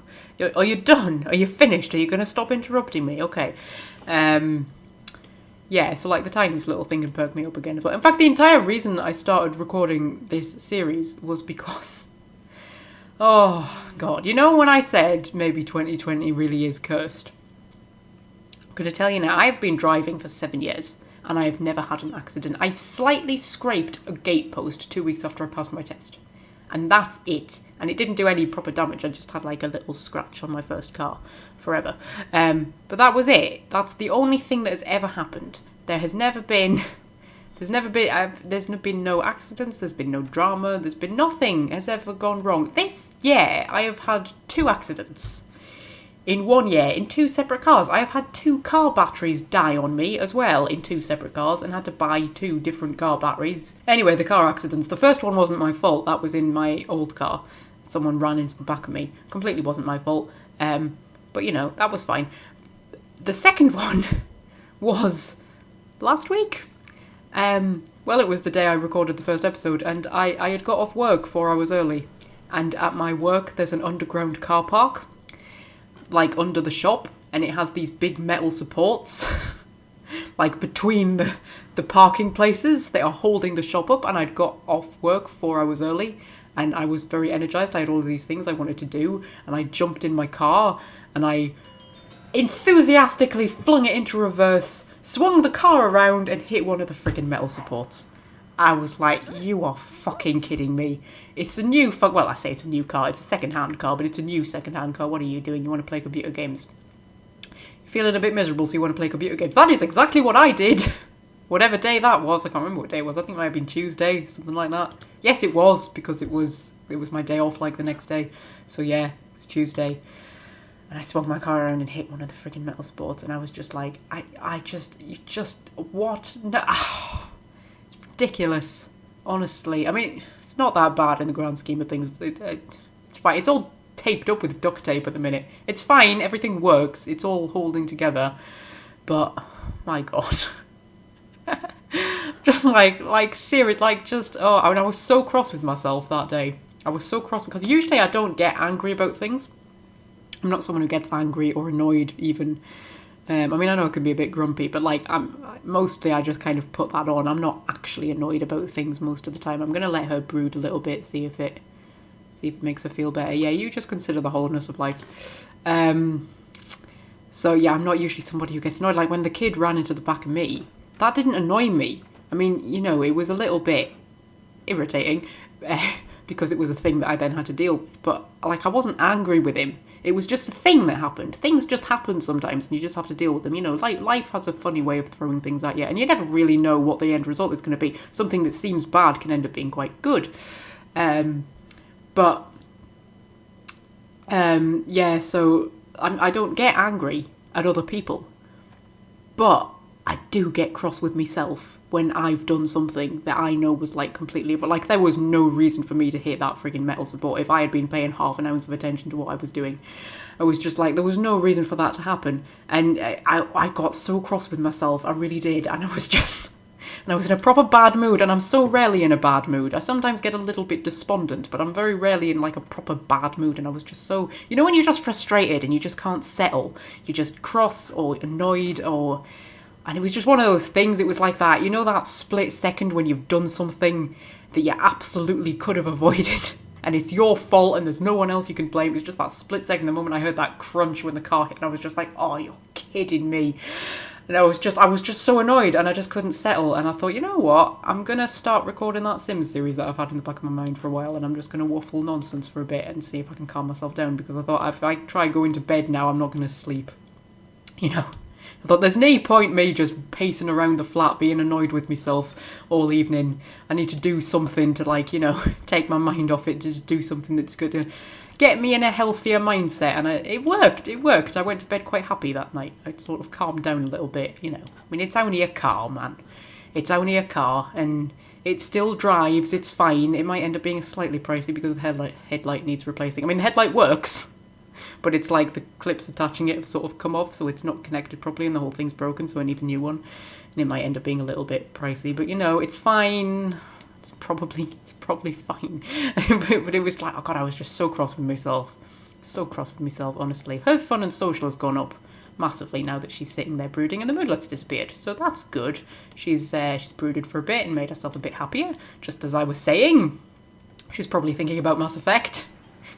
Are you done? Are you finished? Are you going to stop interrupting me? Okay. Yeah, so like the tiniest little thing can perk me up again as well. In fact, the entire reason I started recording this series was because... Oh, God. You know when I said maybe 2020 really is cursed? I'm going to tell you now, I've been driving for 7 years and I have never had an accident. I slightly scraped a gate post 2 weeks after I passed my test. And that's it. And it didn't do any proper damage. I just had like a little scratch on my first car forever. But that was it. That's the only thing that has ever happened. There's never been no accidents. There's been no drama. There's been nothing has ever gone wrong. This year, I have had 2 accidents. In 1 year, in 2 separate cars. I have had 2 car batteries die on me as well in 2 separate cars and had to buy 2 different car batteries. Anyway, the car accidents. The first one wasn't my fault. That was in my old car. Someone ran into the back of me. Completely wasn't my fault. But, you know, that was fine. The second one was last week. Well, it was the day I recorded the first episode and I had got off work 4 hours early. And at my work, there's an underground car park. Like under the shop, and it has these big metal supports like between the parking places that are holding the shop up. And I'd got off work 4 hours early and I was very energized. I had all of these things I wanted to do and I jumped in my car and I enthusiastically flung it into reverse, swung the car around and hit one of the friggin' metal supports. I was like, you are fucking kidding me. It's a new well, I say it's a new car. It's a second-hand car, but it's a new second-hand car. What are you doing? You want to play computer games? You're feeling a bit miserable, so you want to play computer games. That is exactly what I did. Whatever day that was. I can't remember what day it was. I think it might have been Tuesday, something like that. Yes, it was, because it was my day off, like, the next day. So, yeah, it was Tuesday. And I swung my car around and hit one of the friggin' metal supports, and I was just like, what? No. Ridiculous, honestly. I mean, it's not that bad in the grand scheme of things. It's fine. It's all taped up with duct tape at the minute. It's fine. Everything works. It's all holding together. But my God, just serious, oh, I was so cross with myself that day. I was so cross because usually I don't get angry about things. I'm not someone who gets angry or annoyed even. I mean, I know it can be a bit grumpy, but like, mostly I just kind of put that on. I'm not actually annoyed about things most of the time. I'm going to let her brood a little bit, see if it makes her feel better. Yeah, you just consider the wholeness of life. So yeah, I'm not usually somebody who gets annoyed. Like when the kid ran into the back of me, that didn't annoy me. I mean, you know, it was a little bit irritating because it was a thing that I then had to deal with. But like, I wasn't angry with him. It was just a thing that happened. Things just happen sometimes and you just have to deal with them. You know, like life has a funny way of throwing things at you and you never really know what the end result is going to be. Something that seems bad can end up being quite good. Yeah, so I don't get angry at other people. But I do get cross with myself when I've done something that I know was like completely... Like there was no reason for me to hit that friggin' metal support if I had been paying half an ounce of attention to what I was doing. I was just like, there was no reason for that to happen. And I got so cross with myself, I really did. And I was in a proper bad mood, and I'm so rarely in a bad mood. I sometimes get a little bit despondent, but I'm very rarely in like a proper bad mood. And I was just so... You know when you're just frustrated and you just can't settle? You're just cross or annoyed or... And it was just one of those things, it was like that, you know that split second when you've done something that you absolutely could have avoided and it's your fault and there's no one else you can blame. It was just that split second, the moment I heard that crunch when the car hit and I was just like, oh, you're kidding me. And I was just so annoyed, and I just couldn't settle. And I thought, you know what? I'm gonna start recording that Sims series that I've had in the back of my mind for a while, and I'm just gonna waffle nonsense for a bit and see if I can calm myself down. Because I thought if I try going to bed now, I'm not gonna sleep. You know, I thought there's no point me just pacing around the flat being annoyed with myself all evening. I need to do something to, like, you know, take my mind off it, to just do something that's going to get me in a healthier mindset. And it worked. I went to bed quite happy that night. I'd sort of calmed down a little bit, you know. I mean, it's only a car, man. It's only a car, and it still drives. It's fine. It might end up being slightly pricey because the headlight needs replacing. I mean, the headlight works, but it's like the clips attaching it have sort of come off, so it's not connected properly, and the whole thing's broken, so it needs a new one. And it might end up being a little bit pricey, but, you know, it's fine. It's probably fine. but it was like, oh God, I was just so cross with myself. So cross with myself, honestly. Her fun and social has gone up massively now that she's sitting there brooding, and the moodlet's disappeared. So that's good. She's brooded for a bit and made herself a bit happier. Just as I was saying, she's probably thinking about Mass Effect.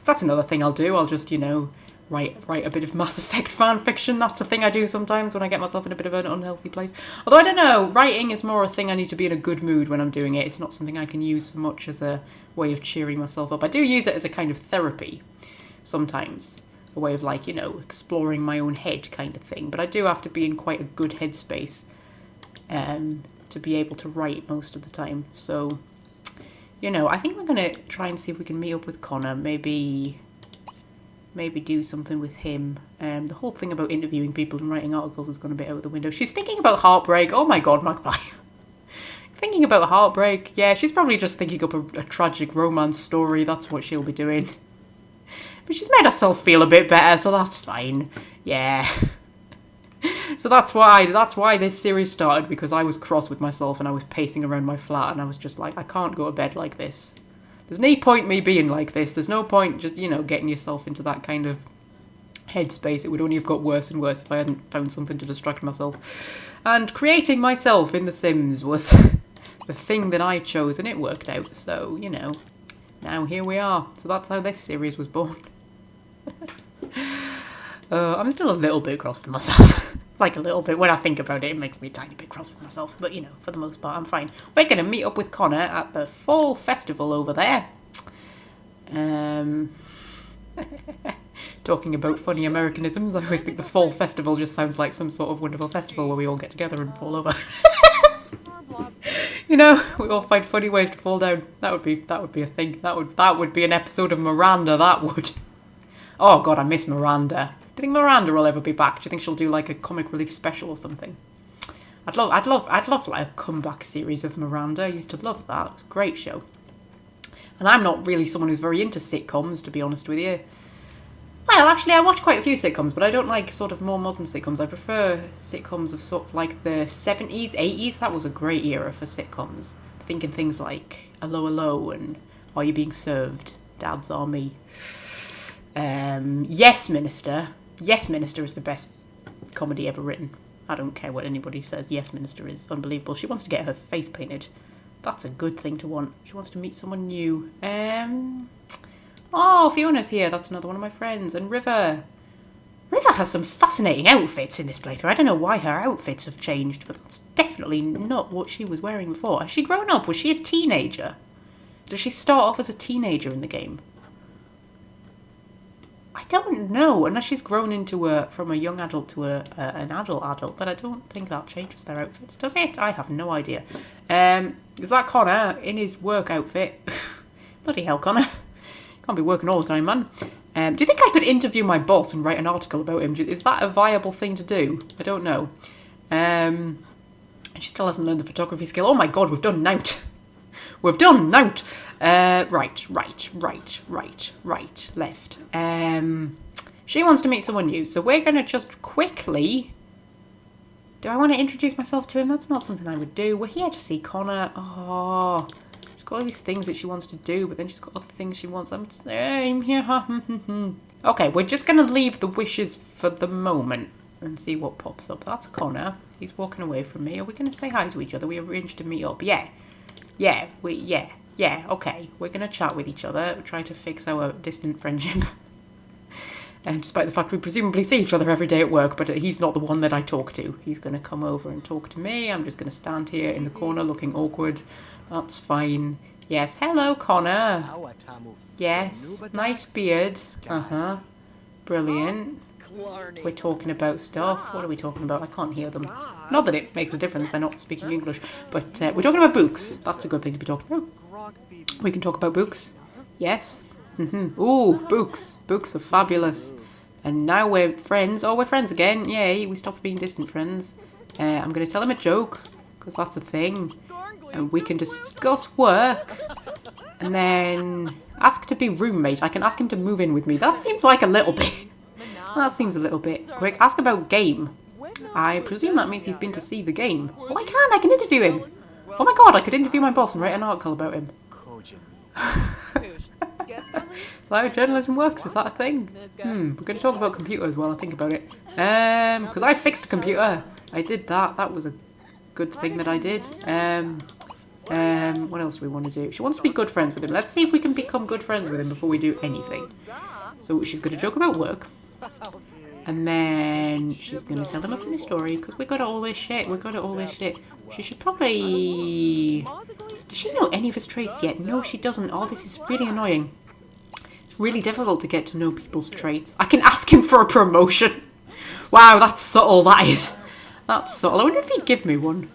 So that's another thing I'll do. I'll just, you know, write a bit of Mass Effect fan fiction. That's a thing I do sometimes when I get myself in a bit of an unhealthy place. Although, I don't know, writing is more a thing I need to be in a good mood when I'm doing it. It's not something I can use so much as a way of cheering myself up. I do use it as a kind of therapy sometimes. A way of, like, you know, exploring my own head kind of thing. But I do have to be in quite a good headspace to be able to write most of the time. So, you know, I think we're going to try and see if we can meet up with Connor. Maybe do something with him. The whole thing about interviewing people and writing articles has gone a bit out the window. She's thinking about heartbreak. Oh my God, Magpie. Thinking about heartbreak. Yeah, she's probably just thinking up a tragic romance story. That's what she'll be doing. But she's made herself feel a bit better, so that's fine. Yeah. So that's why this series started, because I was cross with myself and I was pacing around my flat and I was just like, I can't go to bed like this. There's no point me being like this. There's no point just, you know, getting yourself into that kind of headspace. It would only have got worse and worse if I hadn't found something to distract myself. And creating myself in The Sims was the thing that I chose, and it worked out. So, you know, now here we are. So that's how this series was born. I'm still a little bit cross with myself. Like a little bit. When I think about it, it makes me a tiny bit cross with myself. But, you know, for the most part, I'm fine. We're going to meet up with Connor at the fall festival over there. Talking about funny Americanisms, I always think the fall festival just sounds like some sort of wonderful festival where we all get together and fall over. You know, we all find funny ways to fall down. That would be a thing. That would be an episode of Miranda, that would. Oh God, I miss Miranda. Do you think Miranda will ever be back? Do you think she'll do like a comic relief special or something? I'd love like a comeback series of Miranda. I used to love that. It was a great show. And I'm not really someone who's very into sitcoms, to be honest with you. Well, actually, I watch quite a few sitcoms, but I don't like sort of more modern sitcoms. I prefer sitcoms of sort of like the 70s, 80s. That was a great era for sitcoms. Thinking things like Hello, Hello and Are You Being Served? Dad's Army. Yes, Minister. Yes, Minister is the best comedy ever written. I don't care what anybody says. Yes, Minister is unbelievable. She wants to get her face painted. That's a good thing to want. She wants to meet someone new. Oh, Fiona's here. That's another one of my friends. And River. River has some fascinating outfits in this playthrough. I don't know why her outfits have changed, but that's definitely not what she was wearing before. Has she grown up? Was she a teenager? Does she start off as a teenager in the game? I don't know, unless she's grown into from a young adult to an adult, but I don't think that changes their outfits, does it? I have no idea. Is that Connor in his work outfit? Bloody hell, Connor. Can't be working all the time, man. Do you think I could interview my boss and write an article about him? Is that a viable thing to do? I don't know. And she still hasn't learned the photography skill. Oh my God, we've done nout. We've done nout. Right, left. She wants to meet someone new, so we're going to just quickly... Do I want to introduce myself to him? That's not something I would do. We're here to see Connor. Oh, she's got all these things that she wants to do, but then she's got other things she wants. I'm here. Okay, we're just going to leave the wishes for the moment and see what pops up. That's Connor. He's walking away from me. Are we going to say hi to each other? We arranged to meet up. Yeah, okay. We're going to chat with each other, try to fix our distant friendship. despite the fact we presumably see each other every day at work, but he's not the one that I talk to. He's going to come over and talk to me. I'm just going to stand here in the corner looking awkward. That's fine. Yes, hello, Connor. Yes, nice beard. Uh-huh. Brilliant. We're talking about stuff. What are we talking about? I can't hear them. Not that it makes a difference, they're not speaking English. But we're talking about books. That's a good thing to be talking about. We can talk about books. Yes. Ooh, books. Books are fabulous. And now we're friends. Oh, we're friends again. Yay, we stopped being distant friends. I'm going to tell him a joke, because that's a thing. And we can discuss work. And then ask to be roommate. I can ask him to move in with me. That seems like a little bit... That seems a little bit quick. Ask about game. I presume that means he's been to see the game. Oh, I can interview him. Oh my god, I could interview my boss and write an article about him. Is that how journalism works? Is that a thing? We're going to talk about computers while I think about it. Because I fixed a computer. I did that. That was a good thing that I did. What else do we want to do? She wants to be good friends with him. Let's see if we can become good friends with him before we do anything. So she's going to joke about work. And then she's going to tell him a funny story because we got all this shit. She should probably... Does she know any of his traits yet? No, she doesn't. Oh, this is really annoying. It's really difficult to get to know people's traits. I can ask him for a promotion. Wow, that's subtle, that is. That's subtle. I wonder if he'd give me one.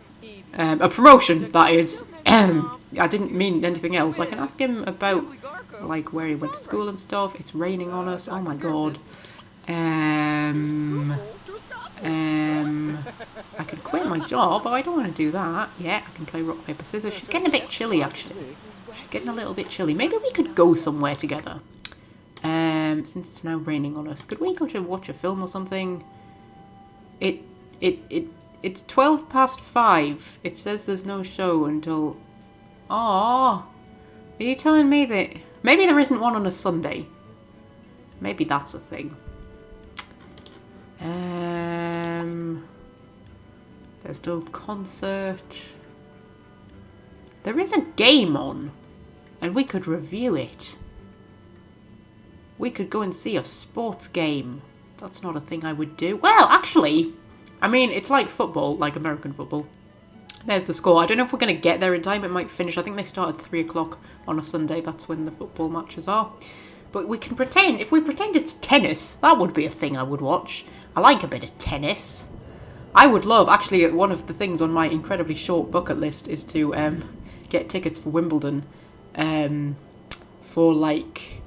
A promotion, that is. I didn't mean anything else. I can ask him about, like, where he went to school and stuff. It's raining on us. Oh my god. I could quit my job, but I don't want to do that. Yeah, I can play rock, paper, scissors. She's getting a bit chilly, actually. She's getting a little bit chilly. Maybe we could go somewhere together. Since it's now raining on us. Could we go to watch a film or something? It's 5:12. It says there's no show until... Aww. Are you telling me that... Maybe there isn't one on a Sunday. Maybe that's a thing. There's no concert. There is a game on. And we could review it. We could go and see a sports game. That's not a thing I would do. Well, actually, I mean, it's like football, like American football. There's the score. I don't know if we're going to get there in time. It might finish. I think they start at 3 o'clock on a Sunday. That's when the football matches are. But we can pretend, if we pretend it's tennis, that would be a thing I would watch. I like a bit of tennis. I would love, actually, one of the things on my incredibly short bucket list is to get tickets for Wimbledon. For, like,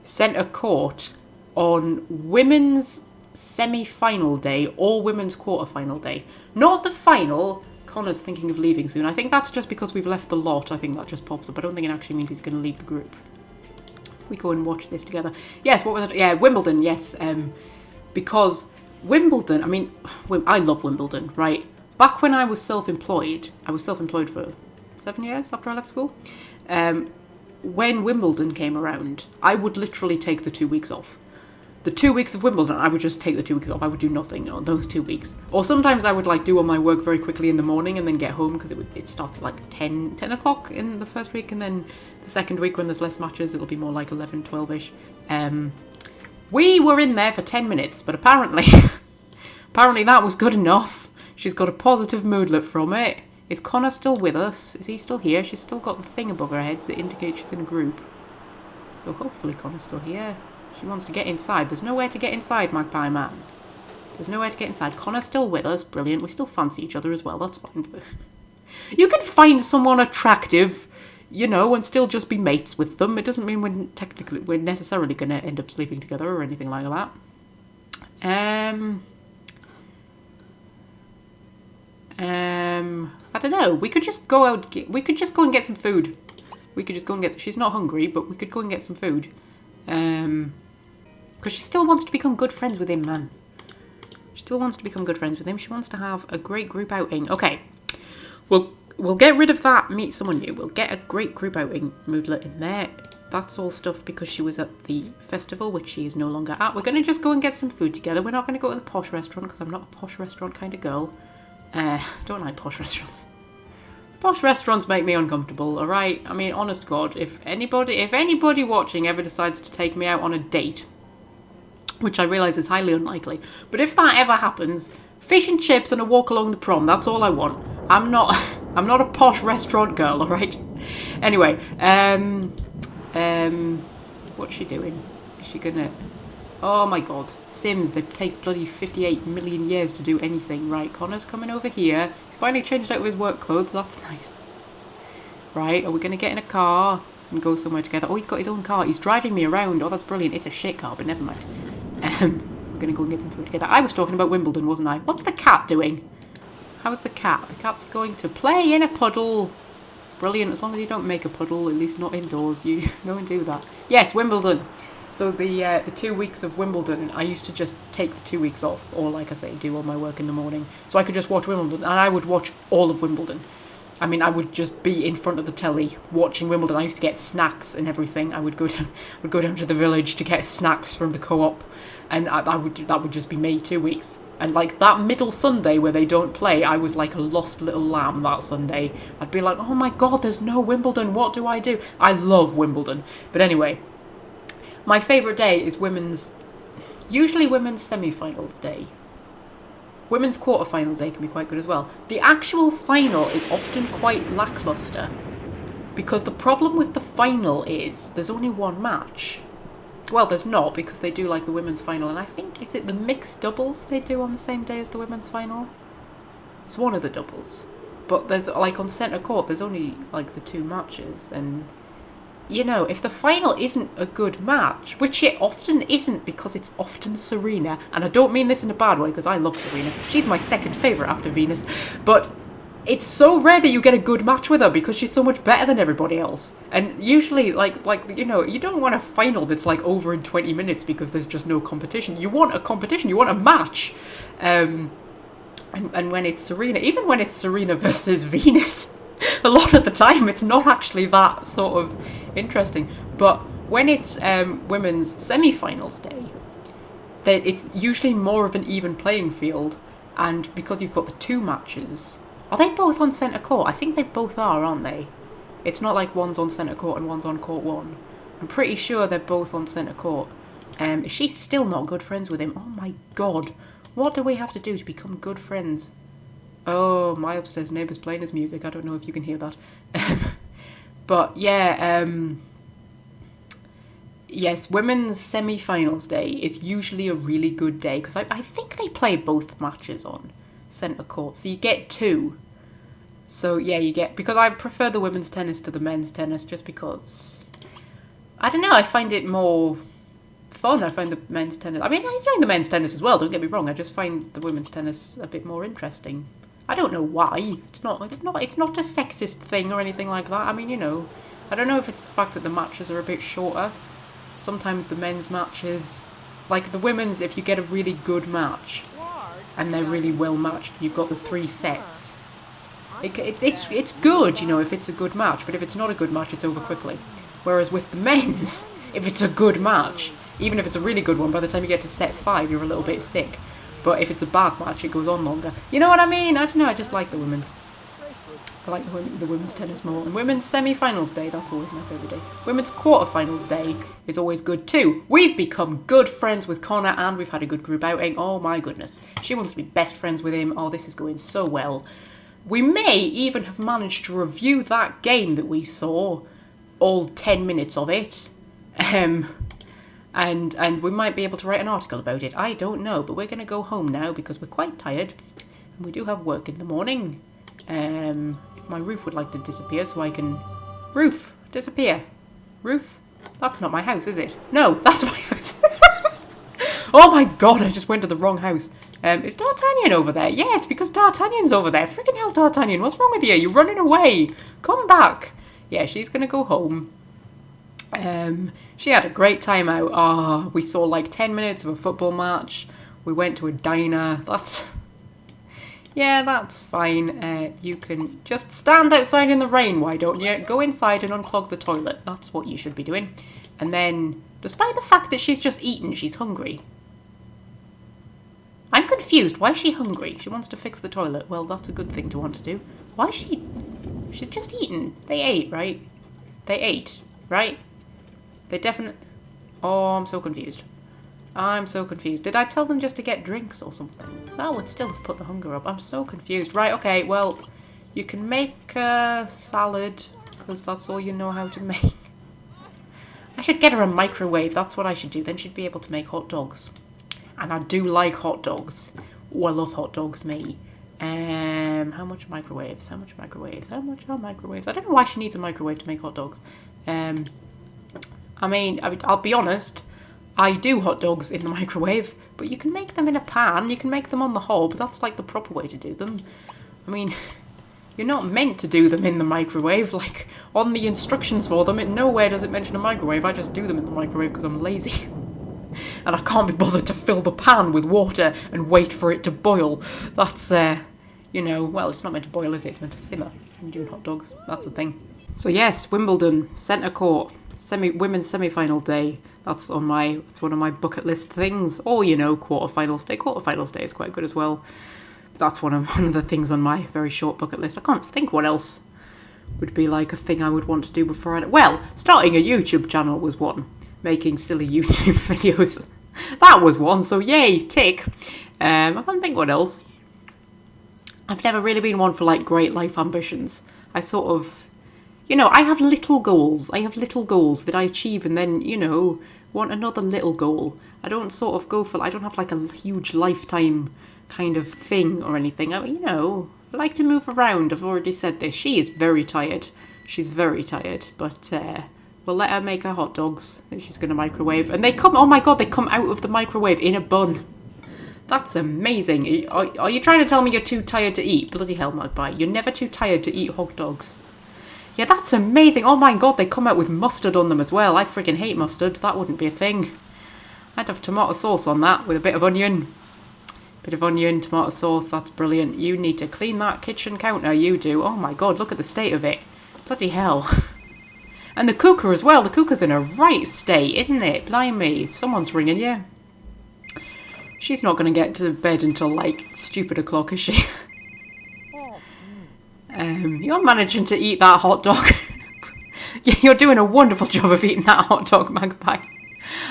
centre court on women's semi-final day or women's quarter-final day. Not the final. Connor's thinking of leaving soon. I think that's just because we've left the lot. I think that just pops up. I don't think it actually means he's going to leave the group. If we go and watch this together. Yes, what was it? Yeah, Wimbledon, yes. Because Wimbledon, I mean, I love Wimbledon, right? Back when I was self-employed for 7 years after I left school. When Wimbledon came around, I would literally take the 2 weeks off. The 2 weeks of Wimbledon, I would just take the 2 weeks off. I would do nothing on those 2 weeks. Or sometimes I would like do all my work very quickly in the morning and then get home because it starts at like 10 o'clock in the first week, and then the second week when there's less matches, it'll be more like 11, 12-ish. We were in there for 10 minutes, but apparently that was good enough. She's got a positive moodlet from it. Is Connor still with us? Is he still here? She's still got the thing above her head that indicates she's in a group. So hopefully Connor's still here. She wants to get inside. There's nowhere to get inside, Magpie Man. There's nowhere to get inside. Connor's still with us. Brilliant. We still fancy each other as well. That's fine. You can find someone attractive, you know, and still just be mates with them. It doesn't mean we're necessarily going to end up sleeping together or anything like that. I don't know. We could just go out. We could just go and get some food. She's not hungry, but we could go and get some food. Because she still wants to become good friends with him, man. She still wants to become good friends with him. She wants to have a great group outing. Okay. We'll get rid of that. Meet someone new. We'll get a great group outing moodlet in there. That's all stuff because she was at the festival, which she is no longer at. We're going to just go and get some food together. We're not going to go to the posh restaurant because I'm not a posh restaurant kind of girl. Don't like posh restaurants. Posh restaurants make me uncomfortable, alright? I mean, honest God, if anybody watching ever decides to take me out on a date, which I realise is highly unlikely. But if that ever happens, fish and chips and a walk along the prom, that's all I want. I'm not a posh restaurant girl, alright? Anyway, what's she doing? Is she gonna... Oh my god. Sims, they take bloody 58 million years to do anything. Right, Connor's coming over here. He's finally changed out of his work clothes. That's nice. Right, are we going to get in a car and go somewhere together? Oh, he's got his own car. He's driving me around. Oh, that's brilliant. It's a shit car, but never mind. We're going to go and get some food together. I was talking about Wimbledon, wasn't I? What's the cat doing? How's the cat? The cat's going to play in a puddle. Brilliant. As long as you don't make a puddle, at least not indoors. You go and do that. Yes, Wimbledon. So the 2 weeks of Wimbledon, I used to just take the 2 weeks off, or like I say, do all my work in the morning, so I could just watch Wimbledon, and I would watch all of Wimbledon. I mean, I would just be in front of the telly watching Wimbledon. I used to get snacks and everything. I would go down to the village to get snacks from the co-op, and that would just be me 2 weeks. And like that middle Sunday where they don't play, I was like a lost little lamb that Sunday. I'd be like, oh my god, there's no Wimbledon. What do I do? I love Wimbledon, but anyway. My favourite day is usually women's semi-finals day. Women's quarter-final day can be quite good as well. The actual final is often quite lacklustre, because the problem with the final is there's only one match. Well, there's not, because they do like the women's final, and I think, is it the mixed doubles they do on the same day as the women's final? It's one of the doubles. But there's, like, on centre court, there's only, like, the 2 matches, and... You know, if the final isn't a good match, which it often isn't because it's often Serena, and I don't mean this in a bad way because I love Serena. She's my second favourite after Venus. But it's so rare that you get a good match with her because she's so much better than everybody else. And usually, like you know, you don't want a final that's like over in 20 minutes because there's just no competition. You want a competition, you want a match. And when it's Serena, even when it's Serena versus Venus... A lot of the time, it's not actually that sort of interesting. But when it's women's semi-finals day, it's usually more of an even playing field. And because you've got the 2 matches... Are they both on centre court? I think they both are, aren't they? It's not like one's on centre court and one's on court 1. I'm pretty sure they're both on centre court. Is she still not good friends with him? Oh my god. What do we have to do to become good friends? Oh, my upstairs neighbour's playing his music. I don't know if you can hear that. But, yeah, yes, women's semi-finals day is usually a really good day, because I think they play both matches on centre court, so you get 2. So, yeah, you get... Because I prefer the women's tennis to the men's tennis, just because... I don't know, I find it more fun. I find the men's tennis... I mean, I enjoy the men's tennis as well, don't get me wrong. I just find the women's tennis a bit more interesting. I don't know why. It's not a sexist thing or anything like that. I mean, you know, I don't know if it's the fact that the matches are a bit shorter. Sometimes the men's matches, like the women's, if you get a really good match and they're really well matched, you've got the 3 sets. It's good, you know, if it's a good match, but if it's not a good match, it's over quickly. Whereas with the men's, if it's a good match, even if it's a really good one, by the time you get to set 5, you're a little bit sick. But if it's a bad match, it goes on longer. You know what I mean? I don't know, I just like the women's. I like the women's tennis more. And women's semi-finals day, that's always my favourite day. Women's quarter-finals day is always good too. We've become good friends with Connor and we've had a good group outing. Oh my goodness. She wants to be best friends with him. Oh, this is going so well. We may even have managed to review that game that we saw, all 10 minutes of it. And we might be able to write an article about it. I don't know, but we're going to go home now because we're quite tired. And we do have work in the morning. If my roof would like to disappear so I can... Roof! Disappear! Roof? That's not my house, is it? No, that's my house. Oh my god, I just went to the wrong house. Is D'Artagnan over there? Yeah, it's because D'Artagnan's over there. Freaking hell, D'Artagnan, what's wrong with you? You're running away. Come back. Yeah, she's going to go home. She had a great time out. Oh, we saw like 10 minutes of a football match. We went to a diner. Yeah, that's fine. You can just stand outside in the rain, why don't you? Go inside and unclog the toilet. That's what you should be doing. And then, despite the fact that she's just eaten, she's hungry. I'm confused. Why is she hungry? She wants to fix the toilet. Well, that's a good thing to want to do. Why is she... She's just eaten. They ate, right? They ate, right? They definitely... Oh, I'm so confused. I'm so confused. Did I tell them just to get drinks or something? That would still have put the hunger up. I'm so confused. Right, okay, well, you can make a salad, because that's all you know how to make. I should get her a microwave. That's what I should do. Then she'd be able to make hot dogs. And I do like hot dogs. Oh, I love hot dogs, me. How much microwaves? How much microwaves? How much are microwaves? I don't know why she needs a microwave to make hot dogs. I mean, I'll be honest. I do hot dogs in the microwave, but you can make them in a pan. You can make them on the hob. That's like the proper way to do them. I mean, you're not meant to do them in the microwave. Like, on the instructions for them, it nowhere does it mention a microwave. I just do them in the microwave because I'm lazy. And I can't be bothered to fill the pan with water and wait for it to boil. That's, you know, well, it's not meant to boil, is it? It's meant to simmer. I'm doing hot dogs. That's the thing. So yes, Wimbledon, centre court, women's semi-final day. That's one of my bucket list things. Or, you know, quarterfinals day. Quarterfinals day is quite good as well. That's one of the things on my very short bucket list. I can't think what else would be like a thing I would want to do before I... Well, starting a YouTube channel was one. Making silly YouTube videos. That was one, so yay, tick. I can't think what else. I've never really been one for, like, great life ambitions. I sort of... You know, I have little goals. I have little goals that I achieve and then, you know, want another little goal. I don't sort of go for... I don't have, like, a huge lifetime kind of thing or anything. I, you know, I like to move around. I've already said this. She is very tired. She's very tired, but... We'll let her make her hot dogs that she's going to microwave. And they come, oh my god, they come out of the microwave in a bun. That's amazing. Are you trying to tell me you're too tired to eat? Bloody hell, Magpie. You're never too tired to eat hot dogs. Yeah, that's amazing. Oh my god, they come out with mustard on them as well. I freaking hate mustard. That wouldn't be a thing. I'd have tomato sauce on that with a bit of onion. Bit of onion, tomato sauce. That's brilliant. You need to clean that kitchen counter. You do. Oh my god, look at the state of it. Bloody hell. And the cooker as well. The cooker's in a right state, isn't it? Blimey. Someone's ringing you. She's not going to get to bed until, like, stupid o'clock, is she? You're managing to eat that hot dog. Yeah, you're doing a wonderful job of eating that hot dog, Magpie.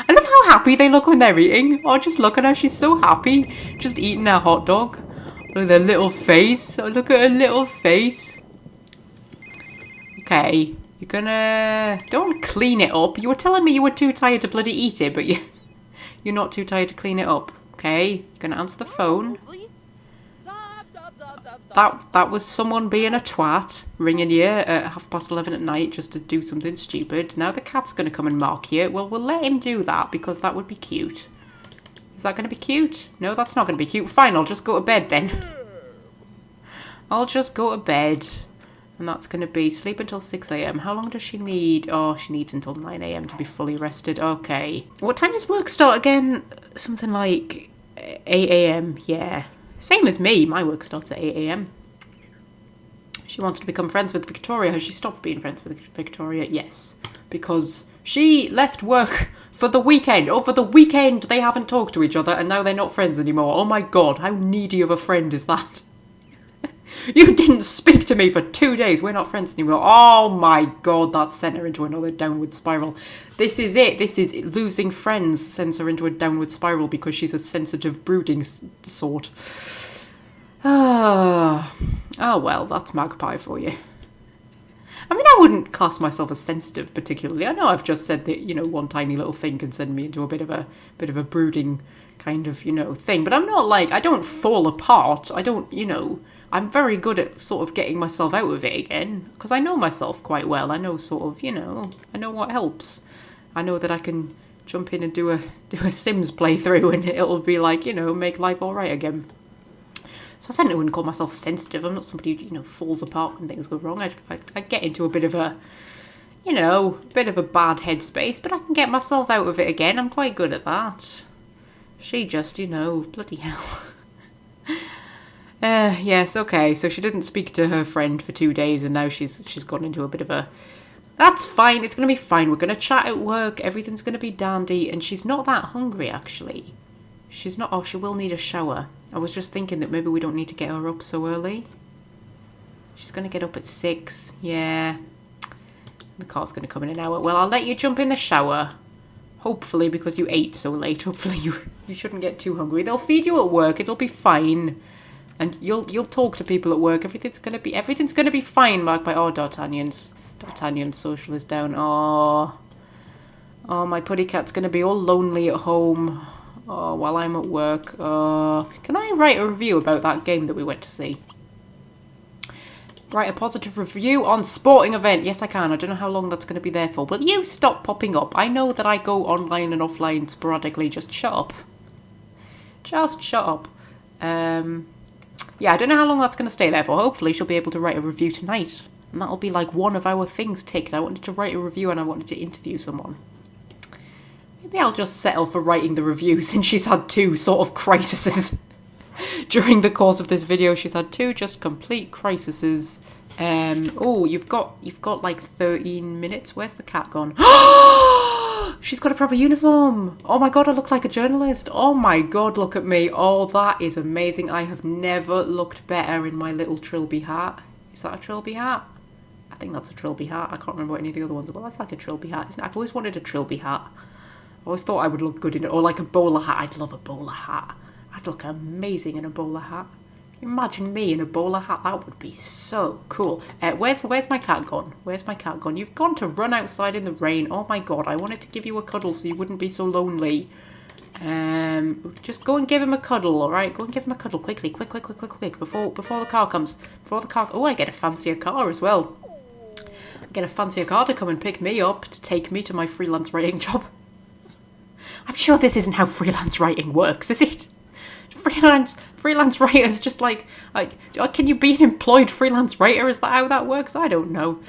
I love how happy they look when they're eating. Oh, just look at her. She's so happy. Just eating her hot dog. Look at her little face. Oh, look at her little face. Okay. You're gonna... Don't clean it up. You were telling me you were too tired to bloody eat it, but you're not too tired to clean it up. Okay? You're gonna answer the phone. That was someone being a twat, ringing you at 11:30 at night just to do something stupid. Now the cat's gonna come and mark you. Well, we'll let him do that because that would be cute. Is that gonna be cute? No, that's not gonna be cute. Fine, I'll just go to bed then. I'll just go to bed. And that's going to be sleep until 6 a.m. How long does she need? Oh, she needs until 9 a.m. to be fully rested. Okay. What time does work start again? Something like 8 a.m. Yeah. Same as me. My work starts at 8 a.m. She wants to become friends with Victoria. Has she stopped being friends with Victoria? Yes. Because she left work for the weekend. Over the weekend, they haven't talked to each other and now they're not friends anymore. Oh my god, how needy of a friend is that? You didn't speak to me for 2 days. We're not friends anymore. Oh my god, that sent her into another downward spiral. This is it. This is losing friends sends her into a downward spiral because she's a sensitive, brooding sort. Oh well, that's Magpie for you. I mean, I wouldn't class myself as sensitive particularly. I know I've just said that, you know, one tiny little thing can send me into a bit of a brooding kind of, you know, thing. But I'm not like, I don't fall apart. I don't, you know... I'm very good at sort of getting myself out of it again, because I know myself quite well. I know sort of, you know, I know what helps. I know that I can jump in and do a Sims playthrough and it'll be like, you know, make life all right again. So I certainly wouldn't call myself sensitive. I'm not somebody who, you know, falls apart when things go wrong. I get into a bit of a, you know, bit of a bad headspace, but I can get myself out of it again. I'm quite good at that. She just, you know, bloody hell. Yes, okay, so she didn't speak to her friend for 2 days and now she's gone into a bit of a... That's fine, it's going to be fine. We're going to chat at work, everything's going to be dandy, and she's not that hungry, actually. She's not... Oh, she will need a shower. I was just thinking that maybe we don't need to get her up so early. She's going to get up at 6, yeah. The car's going to come in an hour. Well, I'll let you jump in the shower. Hopefully, because you ate so late, hopefully you shouldn't get too hungry. They'll feed you at work. It'll be fine. And you'll talk to people at work. Everything's gonna be fine, Magpie. Oh, D'Artagnan's social is down. Oh, my puddy cat's gonna be all lonely at home. Oh, while I'm at work. Can I write a review about that game that we went to see? Write a positive review on sporting event. Yes, I can. I don't know how long that's going to be there for. Will you stop popping up? I know that I go online and offline sporadically. Just shut up. Just shut up. Yeah, I don't know how long that's going to stay there for. Hopefully she'll be able to write a review tonight. And that'll be like one of our things ticked. I wanted to write a review and I wanted to interview someone. Maybe I'll just settle for writing the review since she's had 2 sort of crises. During the course of this video, she's had 2 just complete crises. Oh, you've got like 13 minutes. Where's the cat gone? She's got a proper uniform. Oh my god, I look like a journalist. Oh my god, look at me. Oh, that is amazing. I have never looked better in my little trilby hat. Is that a trilby hat? I think that's a trilby hat. I can't remember what any of the other ones are. Well, that's like a trilby hat, isn't it? I've always wanted a trilby hat. I always thought I would look good in it. Or like a bowler hat. I'd love a bowler hat. I'd look amazing in a bowler hat. Imagine me in a bowler hat. That would be so cool. Where's my cat gone? Where's my cat gone? You've gone to run outside in the rain. Oh my god, I wanted to give you a cuddle so you wouldn't be so lonely. Just go and give him a cuddle, alright? Go and give him a cuddle quickly. Quick. Before the car comes. Oh, I get a fancier car as well. I get a fancier car to come and pick me up to take me to my freelance writing job. I'm sure this isn't how freelance writing works, is it? Freelance writers just like can you be an employed freelance writer? Is that how that works? I don't know.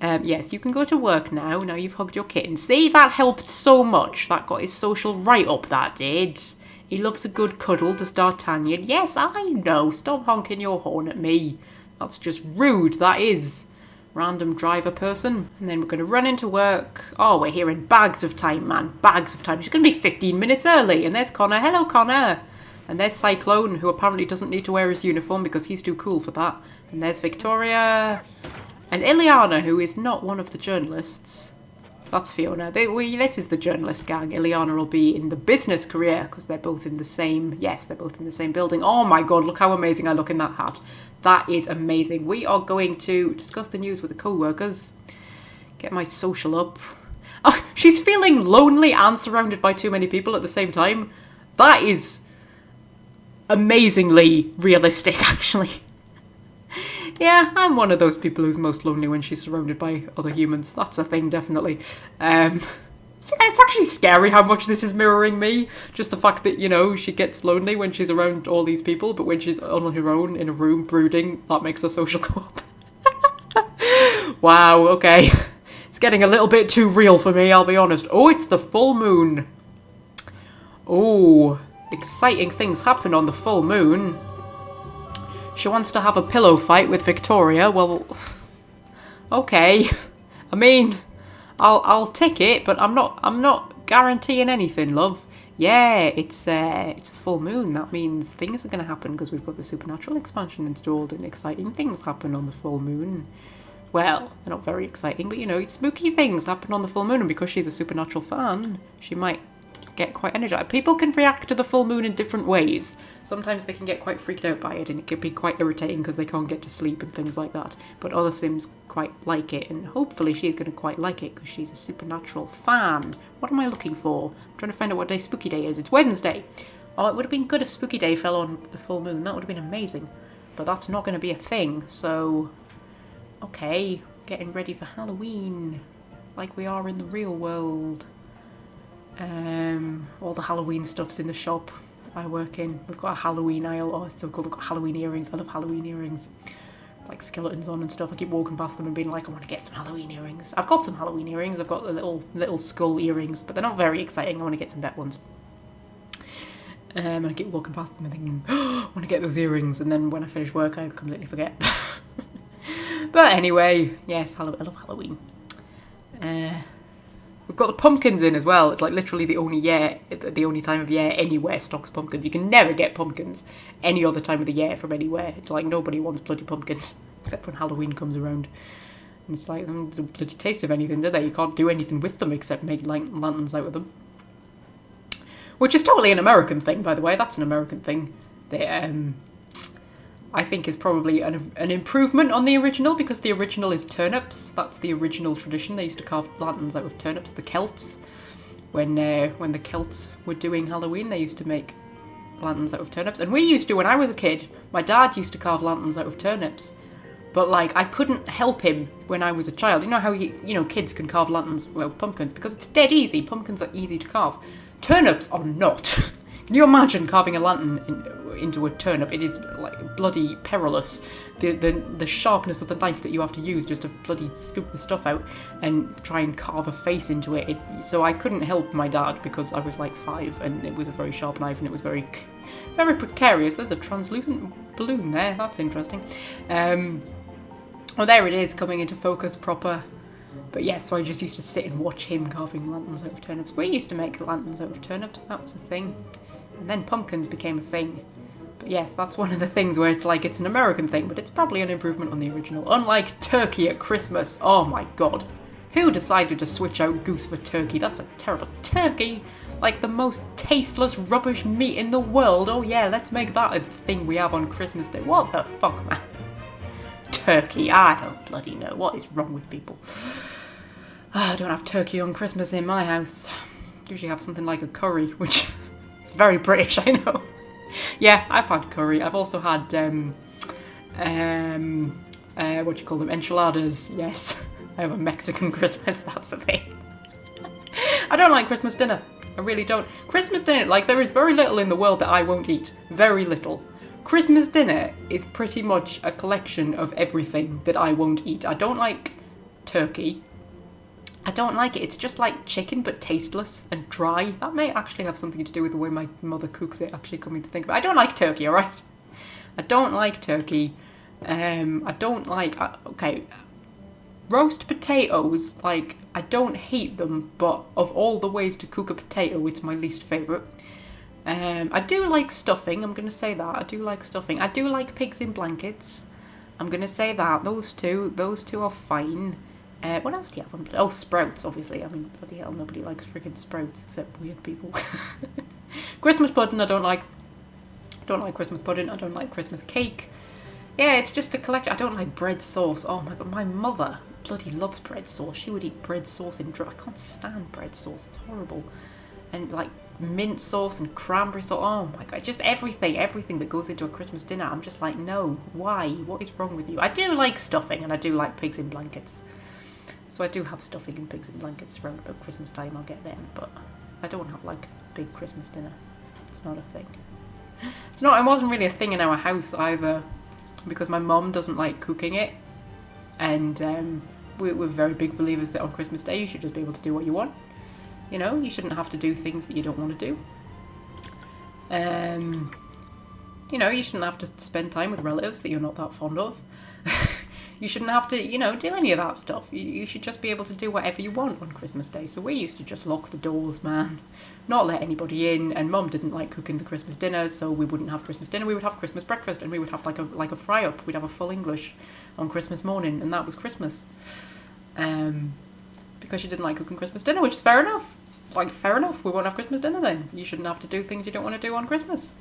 Yes, you can go to work now. Now you've hugged your kitten. See, that helped so much. That got his social right up, that did. He loves a good cuddle, does D'Artagnan. Yes, I know. Stop honking your horn at me. That's just rude, that is. Random driver person. And then we're going to run into work. Oh, we're here in bags of time, man. Bags of time. She's going to be 15 minutes early. And there's Connor. Hello, Connor. And there's Cyclone, who apparently doesn't need to wear his uniform because he's too cool for that. And there's Victoria. And Ileana, who is not one of the journalists. That's Fiona. This is the journalist gang. Ileana will be in the business career because they're both in the same... Yes, they're both in the same building. Oh my god, look how amazing I look in that hat. That is amazing. We are going to discuss the news with the co-workers. Get my social up. Oh, she's feeling lonely and surrounded by too many people at the same time. That is... amazingly realistic, actually. Yeah, I'm one of those people who's most lonely when she's surrounded by other humans. That's a thing, definitely. It's actually scary how much this is mirroring me. Just the fact that, you know, she gets lonely when she's around all these people, but when she's on her own in a room brooding, that makes her social go up. Wow, okay. It's getting a little bit too real for me, I'll be honest. Oh, it's the full moon. Oh... exciting things happen on the full moon. She wants to have a pillow fight with Victoria. Well, okay. I mean, I'll take it, but I'm not guaranteeing anything, love. Yeah, it's a full moon. That means things are going to happen because we've got the supernatural expansion installed, and exciting things happen on the full moon. Well, they're not very exciting, but you know, spooky things happen on the full moon, and because she's a supernatural fan, she might get quite energized. People can react to the full moon in different ways. Sometimes they can get quite freaked out by it and it can be quite irritating because they can't get to sleep and things like that. But other Sims quite like it, and hopefully she's going to quite like it because she's a supernatural fan. What am I looking for? I'm trying to find out what day Spooky Day is. It's Wednesday. Oh, it would have been good if Spooky Day fell on the full moon. That would have been amazing. But that's not going to be a thing, so... okay, getting ready for Halloween. Like we are in the real world. All the Halloween stuff's in the shop I work in. We've got a Halloween aisle. Oh, it's so cool. We've got Halloween earrings. I love Halloween earrings. Like skeletons on and stuff. I keep walking past them and being like, I want to get some Halloween earrings. I've got some Halloween earrings. I've got the little skull earrings, but they're not very exciting. I want to get some better ones. And I keep walking past them and thinking, oh, I want to get those earrings. And then when I finish work, I completely forget. But anyway, yes, I love Halloween. We've got the pumpkins in as well. It's like literally the only time of year anywhere stocks pumpkins. You can never get pumpkins any other time of the year from anywhere. It's like nobody wants bloody pumpkins except when Halloween comes around. And it's like, they don't bloody taste of anything, do they? You can't do anything with them except make lanterns out of them. Which is totally an American thing, by the way. That's an American thing. I think is probably an improvement on the original, because the original is turnips. That's the original tradition. They used to carve lanterns out of turnips. The Celts, when the Celts were doing Halloween, they used to make lanterns out of turnips. And we used to, when I was a kid, my dad used to carve lanterns out of turnips. But, like, I couldn't help him when I was a child. You know how, kids can carve lanterns out of pumpkins? Because it's dead easy. Pumpkins are easy to carve. Turnips are not. Can you imagine carving a lantern into a turnip? It is, like, bloody perilous. The sharpness of the knife that you have to use just to bloody scoop the stuff out and try and carve a face into it. So I couldn't help my dad because I was, like, 5, and it was a very sharp knife, and it was very, very precarious. There's a translucent balloon there. That's interesting. Oh, there it is, coming into focus proper. But yeah, so I just used to sit and watch him carving lanterns out of turnips. We used to make lanterns out of turnips, that was a thing. And then pumpkins became a thing. But yes, that's one of the things where it's like, it's an American thing, but it's probably an improvement on the original. Unlike turkey at Christmas, oh my god. Who decided to switch out goose for turkey? That's a terrible turkey! Like the most tasteless rubbish meat in the world. Oh yeah, let's make that a thing we have on Christmas Day. What the fuck, man? Turkey, I don't bloody know. What is wrong with people? I don't have turkey on Christmas in my house. Usually have something like a curry, which is very British, I know. Yeah, I've had curry. I've also had, what do you call them? Enchiladas, yes. I have a Mexican Christmas, that's the thing. I don't like Christmas dinner. I really don't. Christmas dinner, like, there is very little in the world that I won't eat. Very little. Christmas dinner is pretty much a collection of everything that I won't eat. I don't like turkey. I don't like it. It's just like chicken, but tasteless and dry. That may actually have something to do with the way my mother cooks it, actually, coming to think of it. I don't like turkey, alright? I don't like turkey. I don't like... okay. Roast potatoes, like, I don't hate them, but of all the ways to cook a potato, it's my least favourite. I do like stuffing, I'm going to say that. I do like stuffing. I do like pigs in blankets. I'm going to say that. Those two are fine. What else do you have? Oh, sprouts, obviously. I mean, bloody hell, nobody likes freaking sprouts except weird people. Christmas pudding, I don't like. Don't like Christmas pudding. I don't like Christmas cake. Yeah, it's just a collection. I don't like bread sauce. Oh my god, my mother bloody loves bread sauce. She would eat bread sauce in I can't stand bread sauce. It's horrible. And like mint sauce and cranberry sauce. Oh my god, just everything that goes into a Christmas dinner. I'm just like, no, why? What is wrong with you? I do like stuffing, and I do like pigs in blankets. So I do have stuffing and pigs in blankets around about Christmas time. I'll get them, but I don't have like big Christmas dinner. It's not a thing. It's not. It wasn't really a thing in our house either, because my mum doesn't like cooking it, and we're very big believers that on Christmas Day you should just be able to do what you want. You know, you shouldn't have to do things that you don't want to do. You know, you shouldn't have to spend time with relatives that you're not that fond of. You shouldn't have to, you know, do any of that stuff. You should just be able to do whatever you want on Christmas Day. So we used to just lock the doors, man. Not let anybody in. And Mum didn't like cooking the Christmas dinner, so we wouldn't have Christmas dinner. We would have Christmas breakfast, and we would have like a fry-up. We'd have a full English on Christmas morning, and that was Christmas. Because she didn't like cooking Christmas dinner, which is fair enough. It's like, fair enough. We won't have Christmas dinner then. You shouldn't have to do things you don't want to do on Christmas.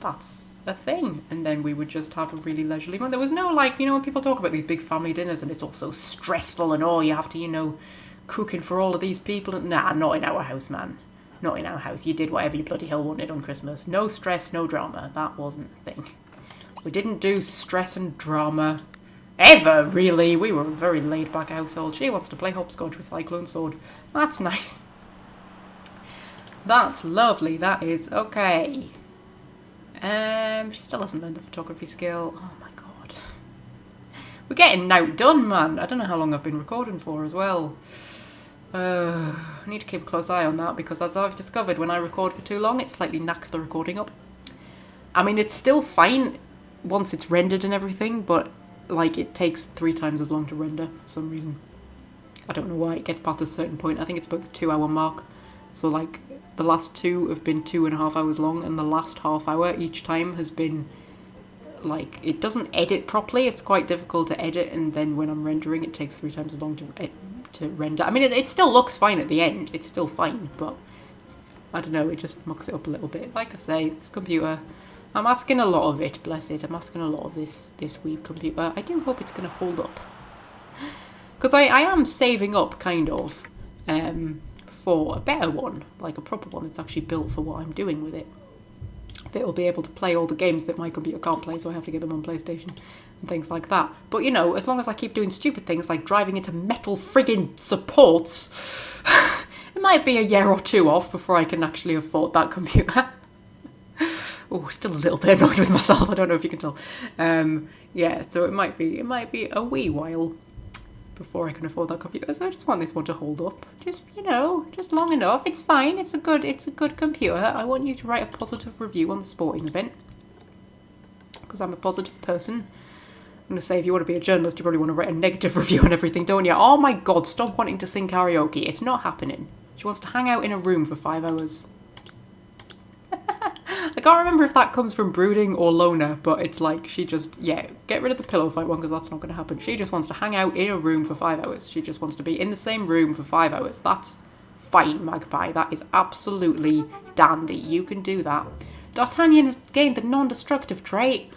That's a thing. And then we would just have a really leisurely moment. There was no, like, you know, when people talk about these big family dinners and it's all so stressful and oh, you have to, you know, cooking for all of these people. Nah, not in our house, man. Not in our house. You did whatever you bloody hell wanted on Christmas. No stress, no drama. That wasn't a thing. We didn't do stress and drama ever, really. We were a very laid-back household. She wants to play hopscotch with Cyclone Sword. That's nice. That's lovely. That is okay. She still hasn't learned the photography skill. Oh my god. We're getting outdone, man. I don't know how long I've been recording for as well. I need to keep a close eye on that, because as I've discovered, when I record for too long, it slightly knacks the recording up. I mean, it's still fine once it's rendered and everything, but like it takes 3 times as long to render for some reason. I don't know why. It gets past a certain point. I think it's about the 2-hour mark. So like the last 2 have been 2.5 hours long, and the last half hour each time has been like, it doesn't edit properly. It's quite difficult to edit, and then when I'm rendering, it takes 3 times as long to render. I mean, it still looks fine at the end. It's still fine, but I don't know, it just mucks it up a little bit. Like I say, this computer, I'm asking a lot of it, bless it. I'm asking a lot of this wee computer. I do hope it's going to hold up. Because I am saving up, kind of, for a better one, like a proper one that's actually built for what I'm doing with it. It'll be able to play all the games that my computer can't play, so I have to get them on PlayStation and things like that. But, you know, as long as I keep doing stupid things like driving into metal friggin' supports, it might be a year or two off before I can actually afford that computer. Oh, still a little bit annoyed with myself, I don't know if you can tell. Yeah, so it might be a wee while before I can afford that computer. So I just want this one to hold up. Just, you know, just long enough. It's fine. It's a good computer. I want you to write a positive review on the sporting event. Because I'm a positive person. I'm going to say, if you want to be a journalist, you probably want to write a negative review on everything, don't you? Oh my god, stop wanting to sing karaoke. It's not happening. She wants to hang out in a room for 5 hours. I can't remember if that comes from brooding or loner, but it's like she just, yeah, get rid of the pillow fight one because that's not going to happen. She just wants to hang out in a room for 5 hours. She just wants to be in the same room for 5 hours. That's fine, Magpie. That is absolutely dandy. You can do that. D'Artagnan has gained the non-destructive trait.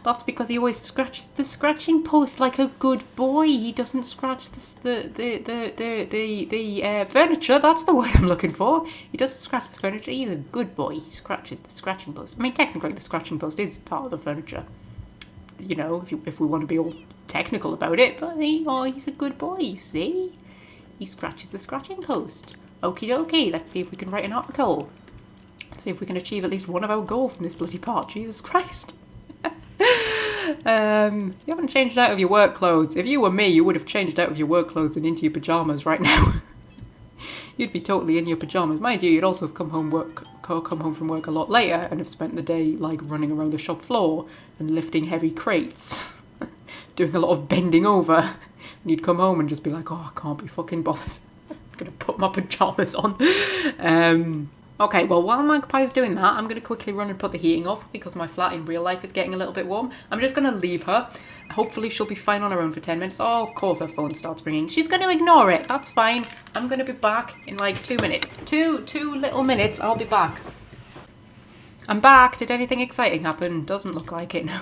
That's because he always scratches the scratching post like a good boy. He doesn't scratch the furniture. That's the word I'm looking for. He doesn't scratch the furniture. He's a good boy. He scratches the scratching post. I mean, technically, the scratching post is part of the furniture. You know, if we want to be all technical about it. But he's a good boy. You see, he scratches the scratching post. Okie dokie. Let's see if we can write an article. See if we can achieve at least one of our goals in this bloody part. Jesus Christ. You haven't changed out of your work clothes. If you were me, you would have changed out of your work clothes and into your pyjamas right now. You'd be totally in your pyjamas. Mind you, you'd also have come home from work a lot later and have spent the day like running around the shop floor and lifting heavy crates. Doing a lot of bending over. And you'd come home and just be like, oh, I can't be fucking bothered. I'm going to put my pyjamas on. Okay, well, while Magpie's doing that, I'm going to quickly run and put the heating off because my flat in real life is getting a little bit warm. I'm just going to leave her. Hopefully she'll be fine on her own for 10 minutes. Oh, of course her phone starts ringing. She's going to ignore it. That's fine. I'm going to be back in like 2 minutes. Two little minutes, I'll be back. I'm back. Did anything exciting happen? Doesn't look like it, no.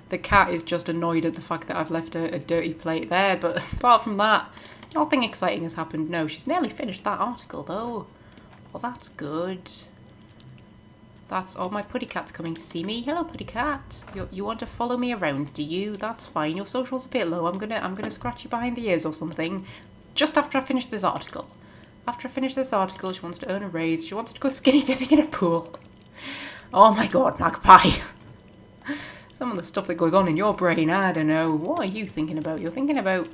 The cat is just annoyed at the fact that I've left a dirty plate there, but apart from that, nothing exciting has happened. No, she's nearly finished that article, though. Well, that's good. That's all. My putty cat's coming to see me. Hello, putty cat. You want to follow me around, do you? That's fine. Your social's a bit low. I'm gonna scratch you behind the ears or something. Just after I finish this article. After I finish this article, she wants to earn a raise. She wants to go skinny dipping in a pool. Oh my god, Magpie. Some of the stuff that goes on in your brain, I don't know. What are you thinking about? You're thinking about...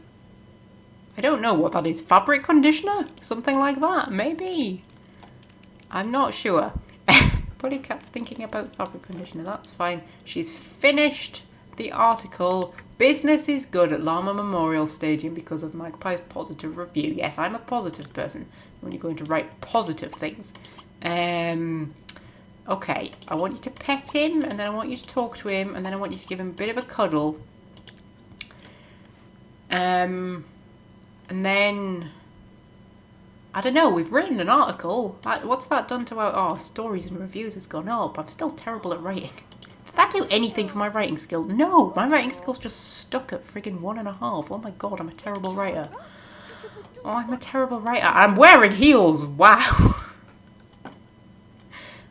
I don't know what that is. Fabric conditioner? Something like that, maybe. I'm not sure. Putty cat's thinking about fabric conditioner. That's fine. She's finished the article. Business is good at Llama Memorial Stadium because of Magpie's positive review. Yes, I'm a positive person. When you're going to write positive things. Okay, I want you to pet him, and then I want you to talk to him, and then I want you to give him a bit of a cuddle. And then... I don't know, we've written an article. What's that done to our stories and reviews has gone up. I'm still terrible at writing. Did that do anything for my writing skill? No, my writing skill's just stuck at friggin' 1.5. Oh my god, I'm a terrible writer. Oh, I'm a terrible writer. I'm wearing heels, wow.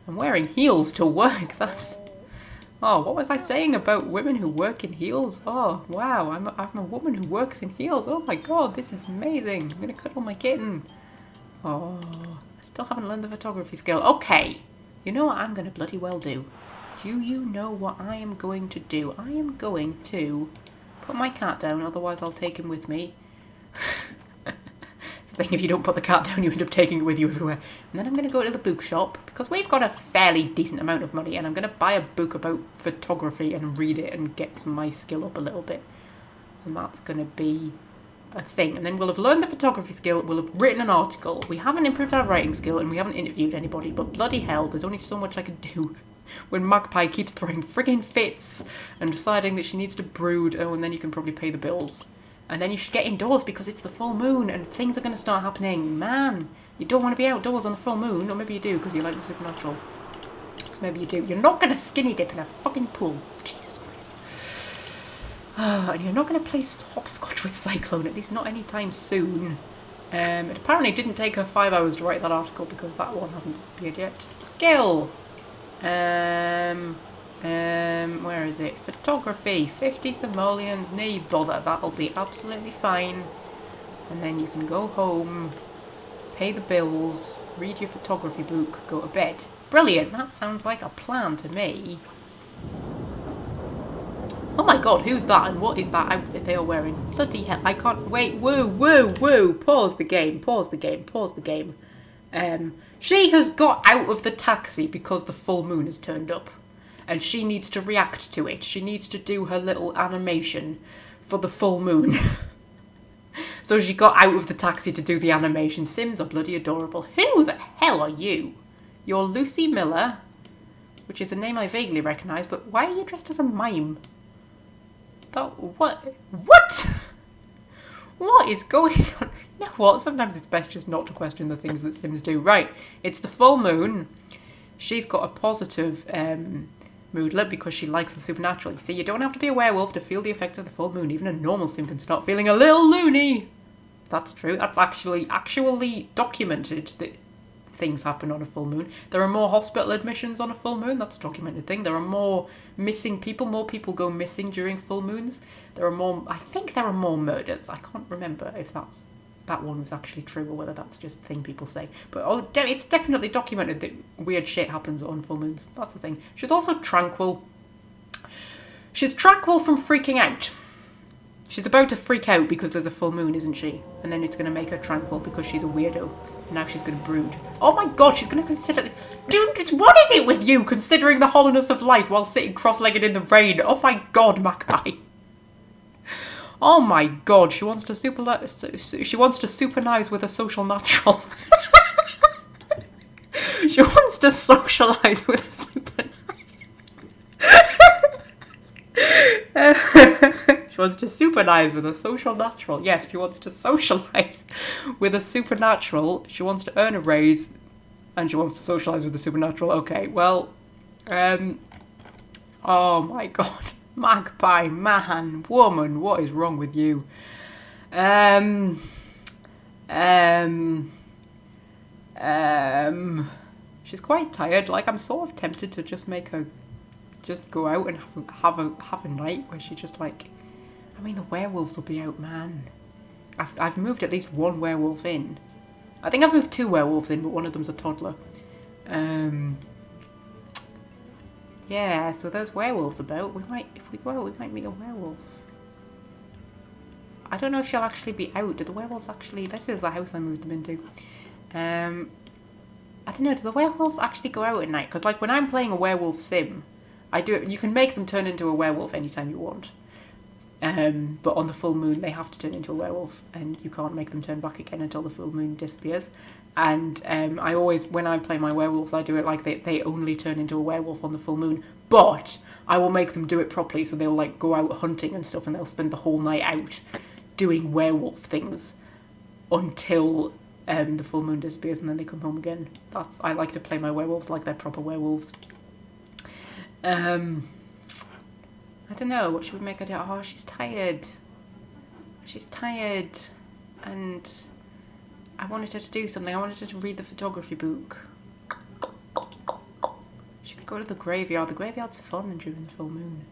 I'm wearing heels to work, that's... Oh, what was I saying about women who work in heels? Oh, wow, I'm a woman who works in heels. Oh my god, this is amazing. I'm gonna cuddle my kitten. Oh, I still haven't learned the photography skill. Okay, you know what I'm going to bloody well do? Do you know what I am going to do? I am going to put my cat down, otherwise I'll take him with me. It's the thing, if you don't put the cat down, you end up taking it with you everywhere. And then I'm going to go to the book shop, because we've got a fairly decent amount of money, and I'm going to buy a book about photography and read it and get my skill up a little bit. And that's going to be... a thing, and then we'll have learned the photography skill, we'll have written an article. We haven't improved our writing skill and we haven't interviewed anybody, but bloody hell, there's only so much I can do when Magpie keeps throwing friggin' fits and deciding that she needs to brood. Oh, and then you can probably pay the bills. And then you should get indoors because it's the full moon and things are going to start happening. Man, You don't want to be outdoors on the full moon, or maybe you do because you like the supernatural. So maybe you do. You're not going to skinny dip in a fucking pool. Jesus Christ. And you're not going to play hopscotch with Cyclone, at least not anytime soon. It apparently didn't take her 5 hours to write that article because that one hasn't disappeared yet. Skill! Where is it? Photography. 50 simoleons. Nay, bother. That'll be absolutely fine. And then you can go home, pay the bills, read your photography book, go to bed. Brilliant. That sounds like a plan to me. Oh my god, who's that and what is that outfit they are wearing? Bloody hell, I can't... Wait, woo. Pause the game. She has got out of the taxi because the full moon has turned up. And she needs to react to it. She needs to do her little animation for the full moon. So she got out of the taxi to do the animation. Sims are bloody adorable. Who the hell are you? You're Lucy Miller, which is a name I vaguely recognise, but why are you dressed as a mime? What? What is going on? You know what? Sometimes it's best just not to question the things that Sims do. Right, it's the full moon. She's got a positive moodlet because she likes the supernatural. You see, you don't have to be a werewolf to feel the effects of the full moon. Even a normal Sim can start feeling a little loony. That's true. That's actually documented that things happen on a full moon. There are more hospital admissions on a full moon. That's a documented thing. There are more missing people. More people go missing during full moons. There are more... I think there are more murders. I can't remember if that one was actually true or whether that's just a thing people say. But it's definitely documented that weird shit happens on full moons. That's the thing. She's also tranquil. She's tranquil from freaking out. She's about to freak out because there's a full moon, isn't she? And then it's going to make her tranquil because she's a weirdo. And now she's going to brood. Oh my god, she's going to consider... Dude, what is it with you considering the hollowness of life while sitting cross-legged in the rain? Oh my god, Magpie. Oh my god, she wants to supernize with a social natural. She wants to socialise with a supernatural. She wants to supernize with a social natural. Yes, she wants to socialise with a supernatural. She wants to earn a raise, and she wants to socialise with a supernatural. Okay, well, oh my god, Magpie, man, woman, what is wrong with you? She's quite tired. Like, I'm sort of tempted to just make her just go out and have a night where she just like... I mean, the werewolves will be out, man. I've moved at least one werewolf in. I think I've moved 2 werewolves in, but one of them's a toddler. Yeah, so there's werewolves about. If we go out, we might meet a werewolf. I don't know if she'll actually be out. Do the werewolves actually... This is the house I moved them into. I don't know, do the werewolves actually go out at night? Because, like, when I'm playing a werewolf sim, I do it... You can make them turn into a werewolf anytime you want. But on the full moon, they have to turn into a werewolf, and you can't make them turn back again until the full moon disappears. And I always, when I play my werewolves, I do it like they only turn into a werewolf on the full moon. But I will make them do it properly, so they'll like go out hunting and stuff, and they'll spend the whole night out doing werewolf things until the full moon disappears, and then they come home again. I like to play my werewolves like they're proper werewolves. I don't know, what should we make her do? Oh, she's tired. She's tired. And I wanted her to do something. I wanted her to read the photography book. She could go to the graveyard. The graveyard's fun during the full moon.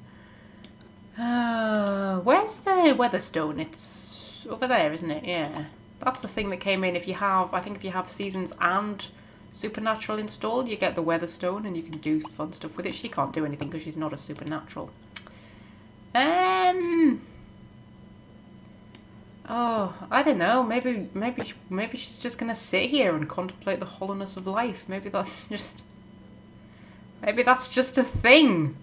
Where's the Weatherstone? It's over there, isn't it? Yeah. That's the thing that came in. If you have, I think if you have Seasons and Supernatural installed, you get the Weatherstone and you can do fun stuff with it. She can't do anything because she's not a Supernatural. Oh, I don't know. Maybe she's just gonna sit here and contemplate the hollowness of life. Maybe that's just a thing.